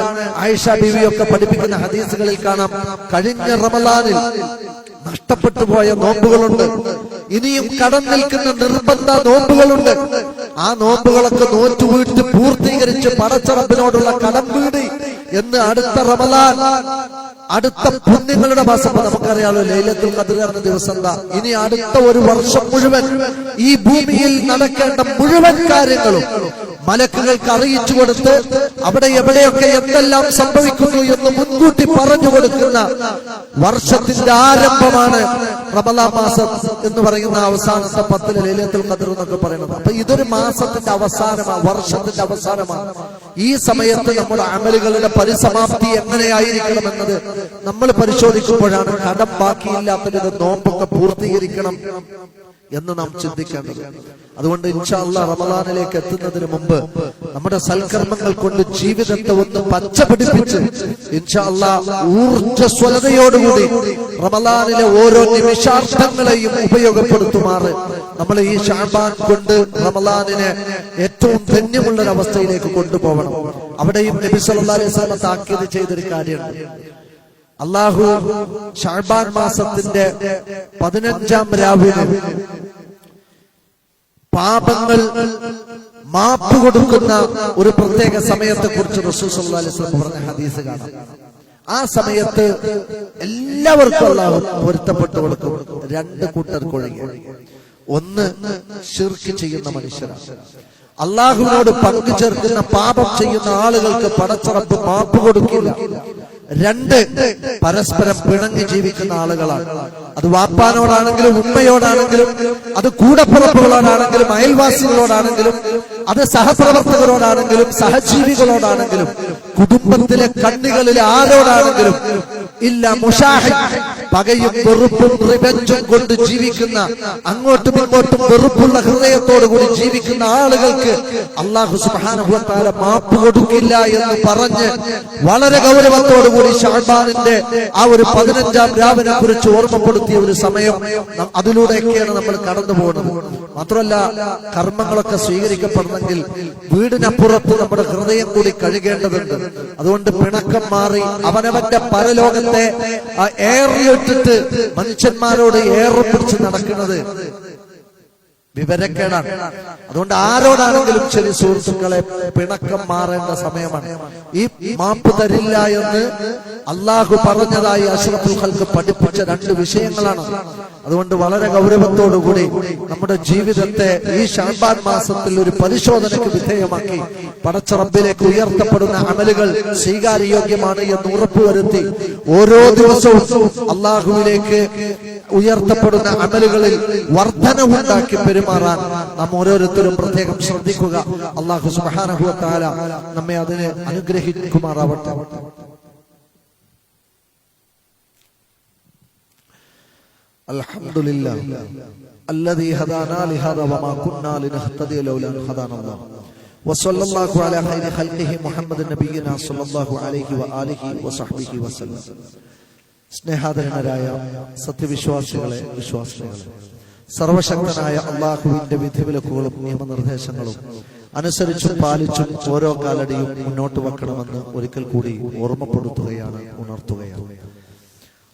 ആയിഷ ബീവിയൊക്കെ പഠിപ്പിക്കുന്ന ഹദീസുകളിൽ കാണാം, കഴിഞ്ഞ റമളാനിൽ നഷ്ടപ്പെട്ടു പോയ നോമ്പുകളുണ്ട്, ഇനിയും കടം നിൽക്കുന്ന നിർബന്ധ നോമ്പുകളുണ്ട്. ആ നോമ്പുകളൊക്കെ നോറ്റുവീട്ട് പൂർത്തീകരിച്ച് പടച്ചറബിനോടുള്ള കടം വീടി എന്ന് അടുത്ത റമളാൻ, അടുത്ത പുണ്യങ്ങളുടെ മാസം നമുക്കറിയാലോ, ലൈലത്തുൽ ഖദ്ർ എന്ന ദിവസം എന്താ, ഇനി അടുത്ത ഒരു വർഷം മുഴുവൻ ഈ ഭൂമിയിൽ നടക്കേണ്ട മുഴുവൻ കാര്യങ്ങളും മലക്കുകൾക്ക് അറിയിച്ചു കൊടുത്ത് അവിടെ എവിടെയൊക്കെ എന്തെല്ലാം സംഭവിക്കുന്നു എന്ന് മുൻകൂട്ടി പറഞ്ഞു കൊടുക്കുന്ന വർഷത്തിന്റെ ആരംഭമാണ് റമളാൻ മാസം എന്ന് പറയുന്ന അവസാനത്തെ 10 ലൈലത്തുൽ ഖദ്ർ എന്നൊക്കെ പറയുന്നത്. അപ്പൊ ഇതൊരു മാസത്തിന്റെ അവസാനമാണ്, വർഷത്തിന്റെ അവസാനമാണ്. ഈ സമയത്ത് നമ്മുടെ അമലുകളുടെ പരിസമാപ്തി എങ്ങനെയായിരിക്കണം എന്നത് നമ്മൾ പരിശോധിക്കുമ്പോഴാണ് കടം ബാക്കിയില്ലാത്തത് നോമ്പൊക്കെ പൂർത്തീകരിക്കണം എന്ന് നാം ചിന്തിക്കേണ്ടത്. അതുകൊണ്ട് ഇൻഷാ അല്ലാഹ് റമളാനിലേക്ക് എത്തുന്നതിന് മുമ്പ് നമ്മുടെ സൽക്കർമ്മങ്ങൾ കൊണ്ട് ജീവിതത്തെ ഒന്ന് പച്ചപിടിപ്പിച്ച് ഇൻഷാ അല്ലാഹ് ഊർജ്ജസ്വലതയോടുകൂടി റമളാനിലെ ഓരോ നിമിഷാർത്ഥങ്ങളെയും ഉപയോഗപ്പെടുത്തുമാറ് നമ്മൾ ഈ ശഅബാൻ കൊണ്ട് റമളാനിനെ ഏറ്റവും ധന്യമുള്ളൊരവസ്ഥയിലേക്ക് കൊണ്ടുപോകണം. അവിടെയും നബി സല്ലല്ലാഹു അലൈഹി വസല്ലം താക്കീത് ചെയ്തൊരു കാര്യമുണ്ട്. അല്ലാഹു ശഅബാൻ മാസത്തിന്റെ 15-ാം രാവിലെ പാപങ്ങൾ മാപ്പ് കൊടുക്കുന്ന ഒരു പ്രത്യേക സമയത്തെ കുറിച്ച് റസൂൽ സല്ലല്ലാഹു അലൈഹി വസല്ലം പറഞ്ഞ ഹദീസ് കാണാം. ആ സമയത്ത് എല്ലാവർക്കും അല്ലാഹു പൊരുത്തപ്പെട്ടു കൊടുക്കും, 2 കൂട്ടർക്കൊഴികെ. ഒന്ന് ശിർക്ക് ചെയ്യുന്ന മനുഷ്യരാണ്. അല്ലാഹുവിനോട് പങ്കു ചേർക്കുന്ന പാപം ചെയ്യുന്ന ആളുകൾക്ക് പടച്ചറബ് മാപ്പ് കൊടുക്കില്ല. 2 പരസ്പരം പിണങ്ങി ജീവിക്കുന്ന ആളുകളാണ്. അത് വാപ്പാനോടാണെങ്കിലും ഉമ്മയോടാണെങ്കിലും അത് കൂടപ്പിറപ്പുകളോടാണെങ്കിലും അയൽവാസികളോടാണെങ്കിലും അത് സഹപ്രവർത്തകരോടാണെങ്കിലും സഹജീവികളോടാണെങ്കിലും കുടുംബത്തിലെ കണ്ണികളിലെ ആരോടാണെങ്കിലും ഇല്ല മുഷാഹിദ്, പകയും വെറുപ്പും റിവെഞ്ചും കൊണ്ട് ജീവിക്കുന്ന, അങ്ങോട്ടും ഇങ്ങോട്ടും വെറുപ്പുള്ള ഹൃദയത്തോടു കൂടി ജീവിക്കുന്ന ആളുകൾക്ക് അല്ലാഹു സുബ്ഹാനഹു വ തആല മാപ്പ് കൊടുക്കില്ല എന്ന് പറഞ്ഞ് വളരെ ഗൗരവത്തോടു കൂടി ശഅബാനിന്റെ ആ ഒരു 15-ാം രാവിനെ കുറിച്ച് ഓർമ്മപ്പെടുത്തിയ ഒരു സമയം, അതിലൂടെയൊക്കെയാണ് നമ്മൾ കടന്നു പോകുന്നത്. മാത്രമല്ല, കർമ്മങ്ങളൊക്കെ സ്വീകരിക്കപ്പെടണമെങ്കിൽ വീടിനപ്പുറത്ത് നമ്മുടെ ഹൃദയം കൂടി കഴുകേണ്ടതുണ്ട്. അതുകൊണ്ട് പിണക്കം മാറി അവനവന്റെ പരലോകത്തെ ഏറിയിട്ടിട്ട് മനുഷ്യന്മാരോട് ഏറെ പിടിച്ച് നടക്കുന്നത് വിവരക്കേടാണ്. അതുകൊണ്ട് ആരോടാണെങ്കിലും ശരി സുഹൃത്തുക്കളെ, പിണക്കം മാറേണ്ട സമയമാണ്. ഈ മാപ്പ് തരില്ല എന്ന് അല്ലാഹു പറഞ്ഞതായി അഷ്റഫുൽ ഖൽഖ് പഠിപ്പിച്ച 2 വിഷയങ്ങളാണ്. അതുകൊണ്ട് വളരെ ഗൗരവത്തോടുകൂടി നമ്മുടെ ജീവിതത്തെ ഈ ശഅബാൻ മാസത്തിൽ ഒരു പരിശോധനയ്ക്ക് വിധേയമാക്കി പടച്ച റബ്ബിലേക്ക് ഉയർത്തപ്പെടുന്ന അമലുകൾ സ്വീകാര്യയോഗ്യമാണ് എന്ന് ഉറപ്പുവരുത്തി ഓരോ ദിവസവും അല്ലാഹുവിലേക്ക് ഉയർത്തപ്പെടുന്ന അമലുകളിൽ വർധനവുണ്ടാക്കി പെരുമാറാൻ നാം ഓരോരുത്തരും പ്രത്യേകം ശ്രദ്ധിക്കുക. അല്ലാഹു സുബ്ഹാനഹു വ തആല നമ്മെ അതിനെ അനുഗ്രഹിക്കുമാറാവട്ടെ. അൽഹംദുലില്ലാഹ് അല്ലദീ ഹദാനാ ലിഹാദാ വമാ കുന്നാ ലിനഹ്തദിയ ലൗലാ അൻ ഹദാനല്ലാഹ് വസല്ലല്ലാഹു അലാ ഖൈരി ഖൽഖിഹി മുഹമ്മദ് നബിയിനാ സല്ലല്ലാഹു അലൈഹി വആലിഹി വസഹ്ബിഹി വസല്ലം. സ്നേഹാദരനായ സത്യവിശ്വാസികളെ, വിശ്വാസികളെ, സർവശക്തനായ അല്ലാഹുവിന്റെ വിധിവിലക്കുകളും നിയമനിർദ്ദേശങ്ങളും അനുസരിച്ചും പാലിച്ചും ഓരോ കാലടിയും മുന്നോട്ട് വെക്കണമെന്ന് ഒരിക്കൽ കൂടി ഓർമ്മപ്പെടുത്തുകയാണ്, ഉണർത്തുകയാണ്.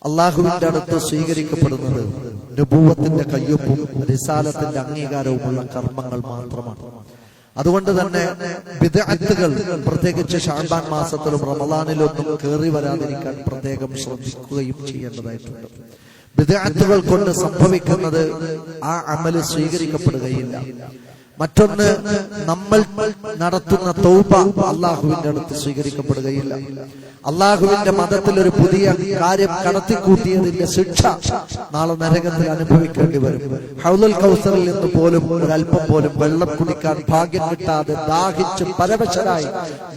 അല്ലാഹുവിന്റെ അടുത്ത് സ്വീകരിക്കപ്പെടുന്നത് നബുവത്തിന്റെ കയ്യൊപ്പും റിസാലത്തിന്റെ അംഗീകാരവുമുള്ള കർമ്മങ്ങൾ മാത്രമാണ്. അതുകൊണ്ട് തന്നെ ബിദ്അത്തുകൾ പ്രത്യേകിച്ച് ശഅബാൻ മാസത്തിലും റമളാനിലൊന്നും കയറി വരാതിരിക്കാൻ പ്രത്യേകം ശ്രദ്ധിക്കുകയും ചെയ്യേണ്ടതായിട്ടുണ്ട്. ബിദ്അത്തുകൾ കൊണ്ട് സംഭവിക്കുന്നത് ആ അമല് സ്വീകരിക്കപ്പെടുകയില്ല. മറ്റൊന്ന്, നമ്മൾ നടത്തുന്ന തൗബ അല്ലാഹുവിന്റെ അടുത്ത് സ്വീകരിക്കപ്പെടുകയില്ല. അല്ലാഹുവിന്റെ മതത്തിൽ ഒരു പുതിയ കാര്യം കടത്തിക്കൂട്ടിയതിന്റെ ശിക്ഷ നാളെ നരകത്തിൽ അനുഭവിക്കേണ്ടി വരും. ഹൗലുൽ കൗസറിൽ നിന്ന് പോലും ഒരല്പം പോലും വെള്ളം കുടിക്കാൻ ഭാഗ്യം കിട്ടാതെ ദാഹിച്ച് പരവശരായി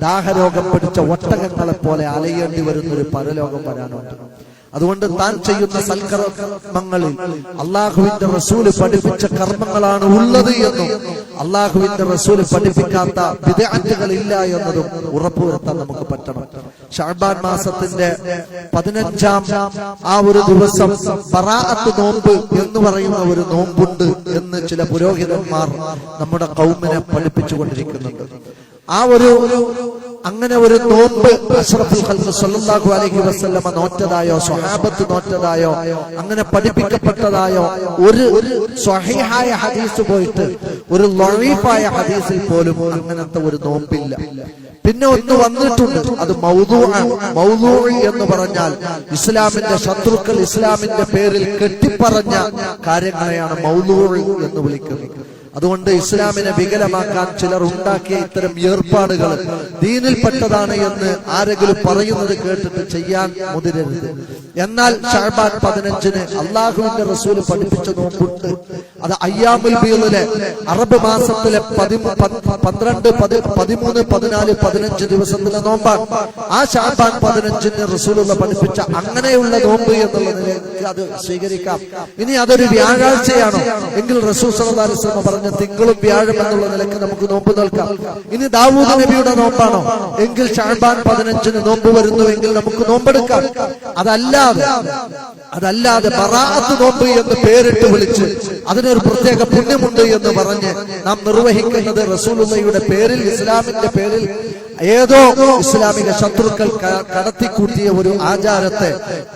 ദാഹരോഗം പിടിച്ച ഒട്ടകങ്ങളെ പോലെ അലയേണ്ടി വരുന്ന ഒരു പരലോകം വരാനുണ്ട്. അതുകൊണ്ട് താൻ ചെയ്യുന്ന സൽക്കർമ്മങ്ങളിൽ അള്ളാഹുവിന്റെ റസൂല് പഠിപ്പിച്ച കർമ്മങ്ങളാണ് ഉള്ളത് എന്നും അള്ളാഹുവിന്റെ റസൂല് പഠിപ്പിക്കാത്ത ബിദ്അത്തുകൾ ഇല്ല എന്നതും ഉറപ്പുവരുത്താൻ നമുക്ക് പറ്റണം. ശഅബാൻ മാസത്തിന്റെ 15-ാം ആ ഒരു ദിവസം ബറാഅത്ത് നോമ്പ് എന്ന് പറയുന്ന ഒരു നോമ്പുണ്ട് എന്ന് ചില പുരോഹിതന്മാർ നമ്മുടെ ഖൗമിനെ പഠിപ്പിച്ചുകൊണ്ടിരിക്കുന്നുണ്ട്. ആ ഒരു അങ്ങനെ ഒരു നോമ്പ് അഷ്റഫുൽ ഖൽഖ് സ്വല്ലല്ലാഹു അലൈഹി വസല്ലമ നോറ്റതായോ സ്വഹാബത്ത് നോറ്റതായോ അങ്ങനെ പഠിപ്പിക്കപ്പെട്ടതായോ ഒരു സ്വഹീഹായ ഹദീസ് പോയിട്ട് ഒരു ലഈഫായ ഹദീസിൽ പോലും അങ്ങനത്തെ ഒരു നോമ്പില്ല. പിന്നെ ഒന്ന് വന്നിട്ടുണ്ട്, അത് മൗദൂഇ എന്ന് പറഞ്ഞാൽ ഇസ്ലാമിന്റെ ശത്രുക്കൾ ഇസ്ലാമിന്റെ പേരിൽ കെട്ടിപ്പറഞ്ഞ കാര്യങ്ങളെയാണ് മൗദൂഇ എന്ന് വിളിക്കുന്നത്. അതുകൊണ്ട് ഇസ്ലാമിനെ വികലമാക്കാൻ ചിലർ ഉണ്ടാക്കിയ ഇത്തരം ഏർപ്പാടുകൾ ദീനിൽപ്പെട്ടതാണ് എന്ന് ആരെങ്കിലും പറയുന്നത് കേട്ടിട്ട് ചെയ്യാൻ മുതിരരുത്. എന്നാൽ ശഅബാൻ 15-ന് അള്ളാഹുവിന്റെ റസൂല് പഠിപ്പിച്ച നോമ്പുണ്ട്. അത് അയ്യാമുൽ ബീദിലെ അറബ് മാസത്തിലെ 12, 13, 14, 15 ദിവസത്തിലെ നോമ്പാണ്. ആ ശഅബാൻ 15-ന് റസൂലുള്ള പഠിപ്പിച്ച അങ്ങനെയുള്ള നോമ്പ് എന്നുള്ള നിലയ്ക്ക് അത് സ്വീകരിക്കാം. ഇനി അതൊരു വ്യാഴാഴ്ചയാണോ എങ്കിൽ റസൂൽ സല്ലല്ലാഹു അലൈഹി വസല്ലം പറഞ്ഞ തിങ്കളും വ്യാഴം എന്നുള്ള നിലയ്ക്ക് നമുക്ക് നോമ്പ് നോൽക്കാം. ഇനി ദാവൂദ് നബിയുടെ നോമ്പാണോ എങ്കിൽ ശഅബാൻ 15-ന് നോമ്പ് വരുന്നുവെങ്കിൽ നമുക്ക് നോമ്പെടുക്കാം. അതല്ലാതെ ബറാഅത്ത് നോമ്പ് എന്ന് പേരിട്ട് വിളിച്ച് അതിനൊരു പ്രത്യേക പുണ്യമുണ്ട് എന്ന് പറഞ്ഞ് നാം നിർവഹിക്കുന്നത് റസൂലുള്ളാഹിയുടെ പേരിൽ ഇസ്ലാമിന്റെ പേരിൽ ഏതോ ഇസ്ലാമിക ശത്രുക്കൾ കടത്തിക്കൂട്ടിയ ഒരു ആചാരത്തെ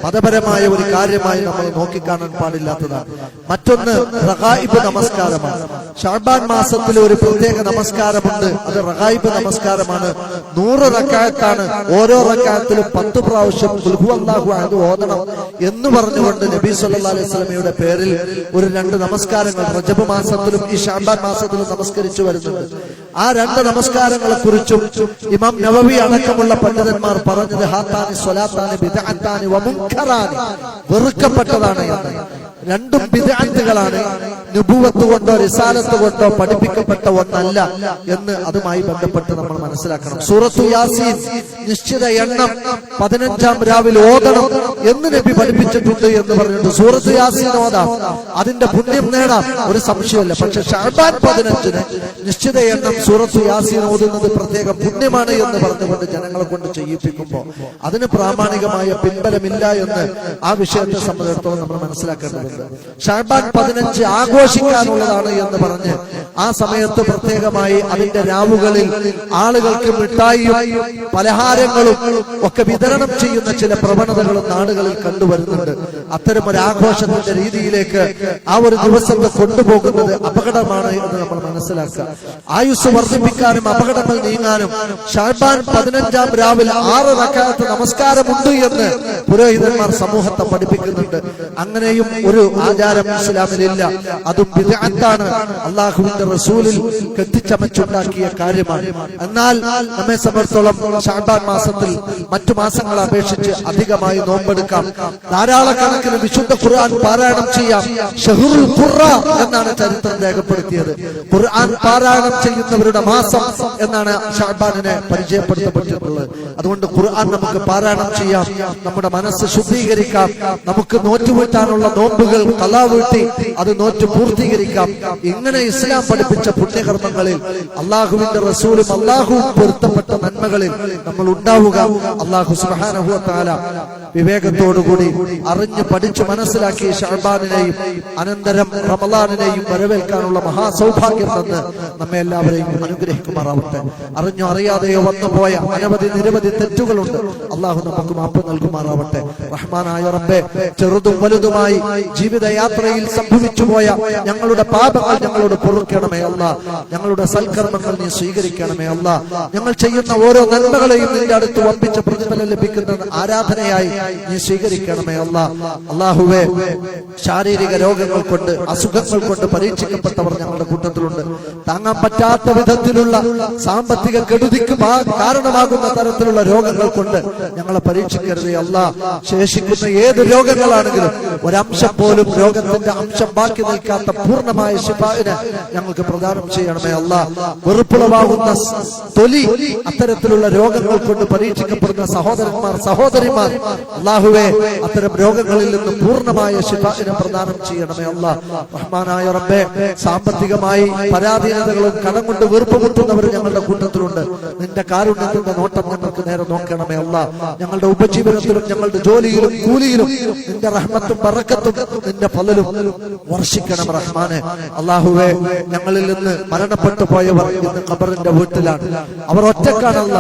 മതപരമായ ഒരു കാര്യമായി നമ്മൾ നോക്കിക്കാണാൻ പാടില്ലാത്തതാണ്. മറ്റൊന്ന് റഗായിബ് നമസ്കാരമാണ്. ശഅബാൻ മാസത്തിൽ ഒരു പ്രത്യേക നമസ്കാരമുണ്ട്, അത് റഗായിബ് നമസ്കാരമാണ്. 100 റക്അത്താണ്. ഓരോ റക്അത്തിലും 10 പ്രാവശ്യം ഖുൽ ഹുവല്ലാഹു അഹദ് ഓതണം എന്ന് പറഞ്ഞുകൊണ്ട് നബി സല്ലല്ലാഹു അലൈഹി വസല്ലമയുടെ പേരിൽ ഒരു 2 നമസ്കാരങ്ങൾ റജബ് മാസത്തിലും ഈ ശഅബാൻ മാസത്തിലും നമസ്കരിച്ചു വരുന്നുണ്ട്. ആ 2 നമസ്കാരങ്ങളെ കുറിച്ചും ഇമാം നവവി അടക്കമുള്ള പണ്ഡിതന്മാർ പറഞ്ഞത് ഹാത്താനി സ്വലാത്താനി ബിദ്അത്താനി വമുൻകറാനി, വെറുക്കപ്പെട്ടതാണ് എന്ന്. രണ്ടും ബിദ്അത്തുകളാണ്. നുബുവത്ത് കൊണ്ടോ റിസാലത്ത് കൊണ്ടോ പഠിപ്പിക്കപ്പെട്ട ഒന്നല്ല എന്ന് അതുമായി ബന്ധപ്പെട്ട് നമ്മൾ മനസ്സിലാക്കണം. സൂറത്തു യാസീൻ നിശ്ചിത എണ്ണം 15-ാം രാവിൽ ഓതണം എന്ന് നബി പഠിപ്പിച്ചിട്ടുണ്ട് എന്ന് പറഞ്ഞിട്ട് സൂറത്തു യാസീൻ ഓതാം, അതിന്റെ പുണ്യം നേടാം, ഒരു സംശയമല്ല. പക്ഷെ ശഅബാൻ 15-ന് നിശ്ചിത എണ്ണം സൂറത്തു യാസീൻ ഓതുന്നത് പ്രത്യേക പുണ്യമാണ് എന്ന് പറഞ്ഞുകൊണ്ട് ജനങ്ങളെ കൊണ്ട് ചെയ്യിപ്പിക്കുമ്പോൾ അതിന് പ്രാമാണികമായ പിൻബലമില്ല എന്ന് ആ വിഷയത്തെ സംബന്ധിച്ചിടത്തോളം നമ്മൾ മനസ്സിലാക്കേണ്ടതുണ്ട്. ശഅബാൻ 15 ആഘോഷിക്കാനുള്ളതാണ് എന്ന് പറഞ്ഞ് ആ സമയത്ത് പ്രത്യേകമായി അതിന്റെ രാവുകളിൽ ആളുകൾക്ക് മിഠായിയും പലഹാരങ്ങളും ഒക്കെ വിതരണം ചെയ്യുന്ന ചില പ്രവണതകളും നാടുകളിൽ കണ്ടുവരുന്നുണ്ട്. അത്തരം ഒരു ആഘോഷത്തിന്റെ രീതിയിലേക്ക് ആ ഒരു ദിവസത്തെ കൊണ്ടുപോകുന്നത് അപകടമാണ് എന്ന് നമ്മൾ മനസ്സിലാക്കുക. ആയുസ് വർദ്ധിപ്പിക്കാനും അപകടങ്ങൾ നീങ്ങാനും ശഅബാൻ 15-ാം രാവിലെ 6 റക്അത്ത് നമസ്കാരമുണ്ട് എന്ന് പുരോഹിതന്മാർ സമൂഹത്തെ പഠിപ്പിക്കുന്നുണ്ട്. അങ്ങനെയും ഒരു ആചാരം ഇസ്ലാമിലില്ല. അതും ബിദ്അത്താണ്, അള്ളാഹുവിന്റെ റസൂലിൽ കെട്ടിച്ചമച്ചുണ്ടാക്കിയ കാര്യമാണ്. എന്നാൽ നമ്മെ സംബന്ധിച്ചിടത്തോളം ശഅബാൻ മാസത്തിൽ മറ്റു മാസങ്ങളെ അപേക്ഷിച്ച് അധികമായി നോമ്പെടുക്കാം. ധാരാളക്കണക്കിന് വിശുദ്ധ ഖുർആൻ പാരായണം ചെയ്യാം. ഷഹ്റുൽ ഖുർആൻ എന്നാണ് ചരിത്രം രേഖപ്പെടുത്തിയത്. ഖുർആൻ പാരായണം ചെയ്യുന്നവരുടെ മാസം എന്നാണ് ശഅബാനിനെ പരിചയപ്പെടുത്തപ്പെട്ടിട്ടുള്ളത്. അതുകൊണ്ട് ഖുർആൻ നമുക്ക് പാരായണം ചെയ്യാം, നമ്മുടെ മനസ്സ് ശുദ്ധീകരിക്കാം, നമുക്ക് നോറ്റുവീട്ടാനുള്ള നോമ്പുകൾ ഖളാ വീട്ടി അത് നോറ്റ് പൂർത്തീകരിക്കാം. ഇങ്ങനെ ഇസ്ലാം പഠിപ്പിച്ച പുണ്യകർമ്മങ്ങളിൽ അള്ളാഹുവിന്റെ റസൂലും അള്ളാഹുവും പൊരുത്തപ്പെട്ട നന്മകളിൽ നമ്മൾ ഉണ്ടാവുക. അള്ളാഹു സുബ്ഹാനഹു വ തആല വിവേകത്തോടുകൂടി അറിഞ്ഞ് പഠിച്ചു മനസ്സിലാക്കി ശഅബാനിനെയും അനന്തരം റമളാനിനെയും വരവേൽക്കാനുള്ള മഹാസൗഭാഗ്യം തന്ന് നമ്മെ എല്ലാവരെയും അനുഗ്രഹിക്കുമാറാവട്ടെ. അറിഞ്ഞോ അറിയാതെയോ വന്നുപോയ നിരവധി തെറ്റുകളുണ്ട്, അള്ളാഹു നമുക്ക് മാപ്പ് നൽകുമാറാവട്ടെ. റഹ്മാനായ റബ്ബേ, ചെറുതും വലുതുമായി ജീവിതയാത്രയിൽ സംഭവിച്ചു പോയ ഞങ്ങളുടെ പാപങ്ങൾ ഞങ്ങളോട് പൊറുക്കണമേ അല്ലാ. ഞങ്ങളുടെ സൽക്കർമ്മങ്ങൾ നീ സ്വീകരിക്കണമേ അല്ലാ. ഞങ്ങൾ ചെയ്യുന്ന ഓരോ നന്മകളെയും നിന്റെ അടുത്ത് വമ്പിച്ച പ്രതിഫലം ലഭിക്കുന്ന ആരാധനയായി നീ സ്വീകരിക്കണമേ അല്ലാ. അല്ലാഹുവേ, ശാരീരിക രോഗങ്ങൾ കൊണ്ട് അസുഖങ്ങൾ കൊണ്ട് പരീക്ഷിക്കപ്പെട്ടവർ ഞങ്ങളുടെ കൂട്ടത്തിലുണ്ട്. താങ്ങാൻ പറ്റാത്ത വിധത്തിലുള്ള സാമ്പത്തിക കെടുതിക്ക് കാരണമാകുന്ന തരത്തിലുള്ള രോഗങ്ങൾ കൊണ്ട് ഞങ്ങളെ പരീക്ഷിക്കരുതേ അല്ലാ. ശേഷിക്കുന്ന ഏത് രോഗങ്ങളാണെങ്കിലും ഒരംശം പോലും രോഗത്തിന്റെ അംശം ബാക്കി നിൽക്കാത്ത പൂർണ്ണമായ ശിഫാഇനെ ഞങ്ങൾക്ക് പ്രദാനം ചെയ്യണമേ അല്ലാ. വെറുപ്പുളവാകുന്ന തൊലി അത്തരത്തിലുള്ള രോഗങ്ങൾ കൊണ്ട് പരീക്ഷിക്കപ്പെടുന്ന സഹോദരന്മാർ സഹോദരിമാർ അല്ലാഹുവേ, അത്തരം രോഗങ്ങളിൽ നിന്ന് പൂർണ്ണമായ ശിഫാഇനെ പ്രദാനം ചെയ്യണമേ അല്ലാ. റഹ്മാനായ റബ്ബേ, സാമ്പത്തികമായി പരാധീനതകളും കടം കൊണ്ട് വീർപ്പുമുട്ടുന്നവർ ഞങ്ങളുടെ കൂട്ടത്തിലുണ്ട്. നിന്റെ കാരുണ്യത്തിന്റെ നോട്ടം ഞങ്ങൾക്ക് നേരെ നോക്കണമേ അല്ലാ. ഞങ്ങളുടെ ഉപജീവനത്തിലും ഞങ്ങളുടെ ജോലിയിലും കൂലിയിലും നിന്റെ റഹ്മത്തും ബറക്കത്തും നിന്റെ ഫളലും വർഷിക്കണം റഹ്മാനെ. അല്ലാഹുവേ, ഞങ്ങളിൽ നിന്ന് മരണപ്പെട്ടു പോയവർ ഇന്ന് ഖബറിന്റെ വീട്ടിലാണ്. അവർ ഒറ്റക്കാണല്ല.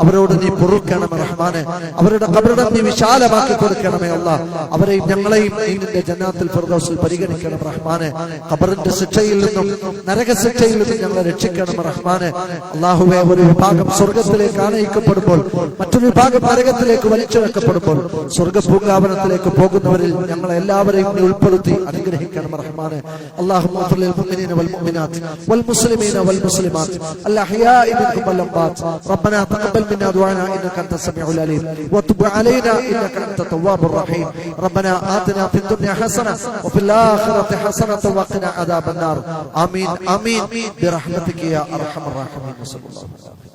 അവരോട് നീ പൊറുക്കണം റഹ്മാനെ. അവരുടെ ഖബറിടം നീ വിശാലമാക്കി കൊടുക്കണമേ അല്ലാ. അവരെയും ഞങ്ങളെയും നീ നിന്റെ ജന്നാത്തുൽ ഫിർദൗസിൽ പരിഗണിക്കണം റഹ്മാനെ. ഖബറിന്റെ ശിക്ഷയിൽ നിന്നും നരകശിക്ഷയിൽ നിന്നും ഞങ്ങളെ രക്ഷിക്കണം റഹ്മാനെ. അല്ലാഹുവേ, ഒരു വിഭാഗം സ്വർഗത്തിലേക്ക് ആനയിക്കപ്പെടുമ്പോൾ മറ്റൊരു വിഭാഗം നരകത്തിലേക്ക് വലിച്ചിഴക്കപ്പെടുമ്പോൾ സ്വർഗപൂങ്കാവനത്തിലേക്ക് പോകുന്നവരിൽ ഞങ്ങളെ എല്ലാവരെയും നീ ഉൾപ്പെടുത്തി അനുഗ്രഹിക്കണം റഹ്മാനെ. അല്ലാഹുമ്മ ഗ്ഫിർ ലിൽ മുഅ്മിനീന വൽ മുഅ്മിനാത്ത് വൽ മുസ്ലിമീന വൽ മുസ്ലിമാത്ത് അൽ അഹ്യാഇ മിൻഹും വൽ അംവാത്ത്. റബ്ബനാ തഖബ്ബൽ മിന്നാ ദുആനാ ഇന്നക അൻതസ് സമീഉൽ അലീം വതുബ് അലൈനാ ഇന്നക അൻത തവ്വാബുർ റഹീം. റബ്ബനാ ആതിനാ ഫിദ് ദുനിയ ഹസന വഫിൽ ആഖിറതി ഹസനത വഖിനാ അദാബൻ നാർ. ആമീൻ ആമീൻ ബിറഹ്മതിക യാ അർഹമർ റഹീമീൻ.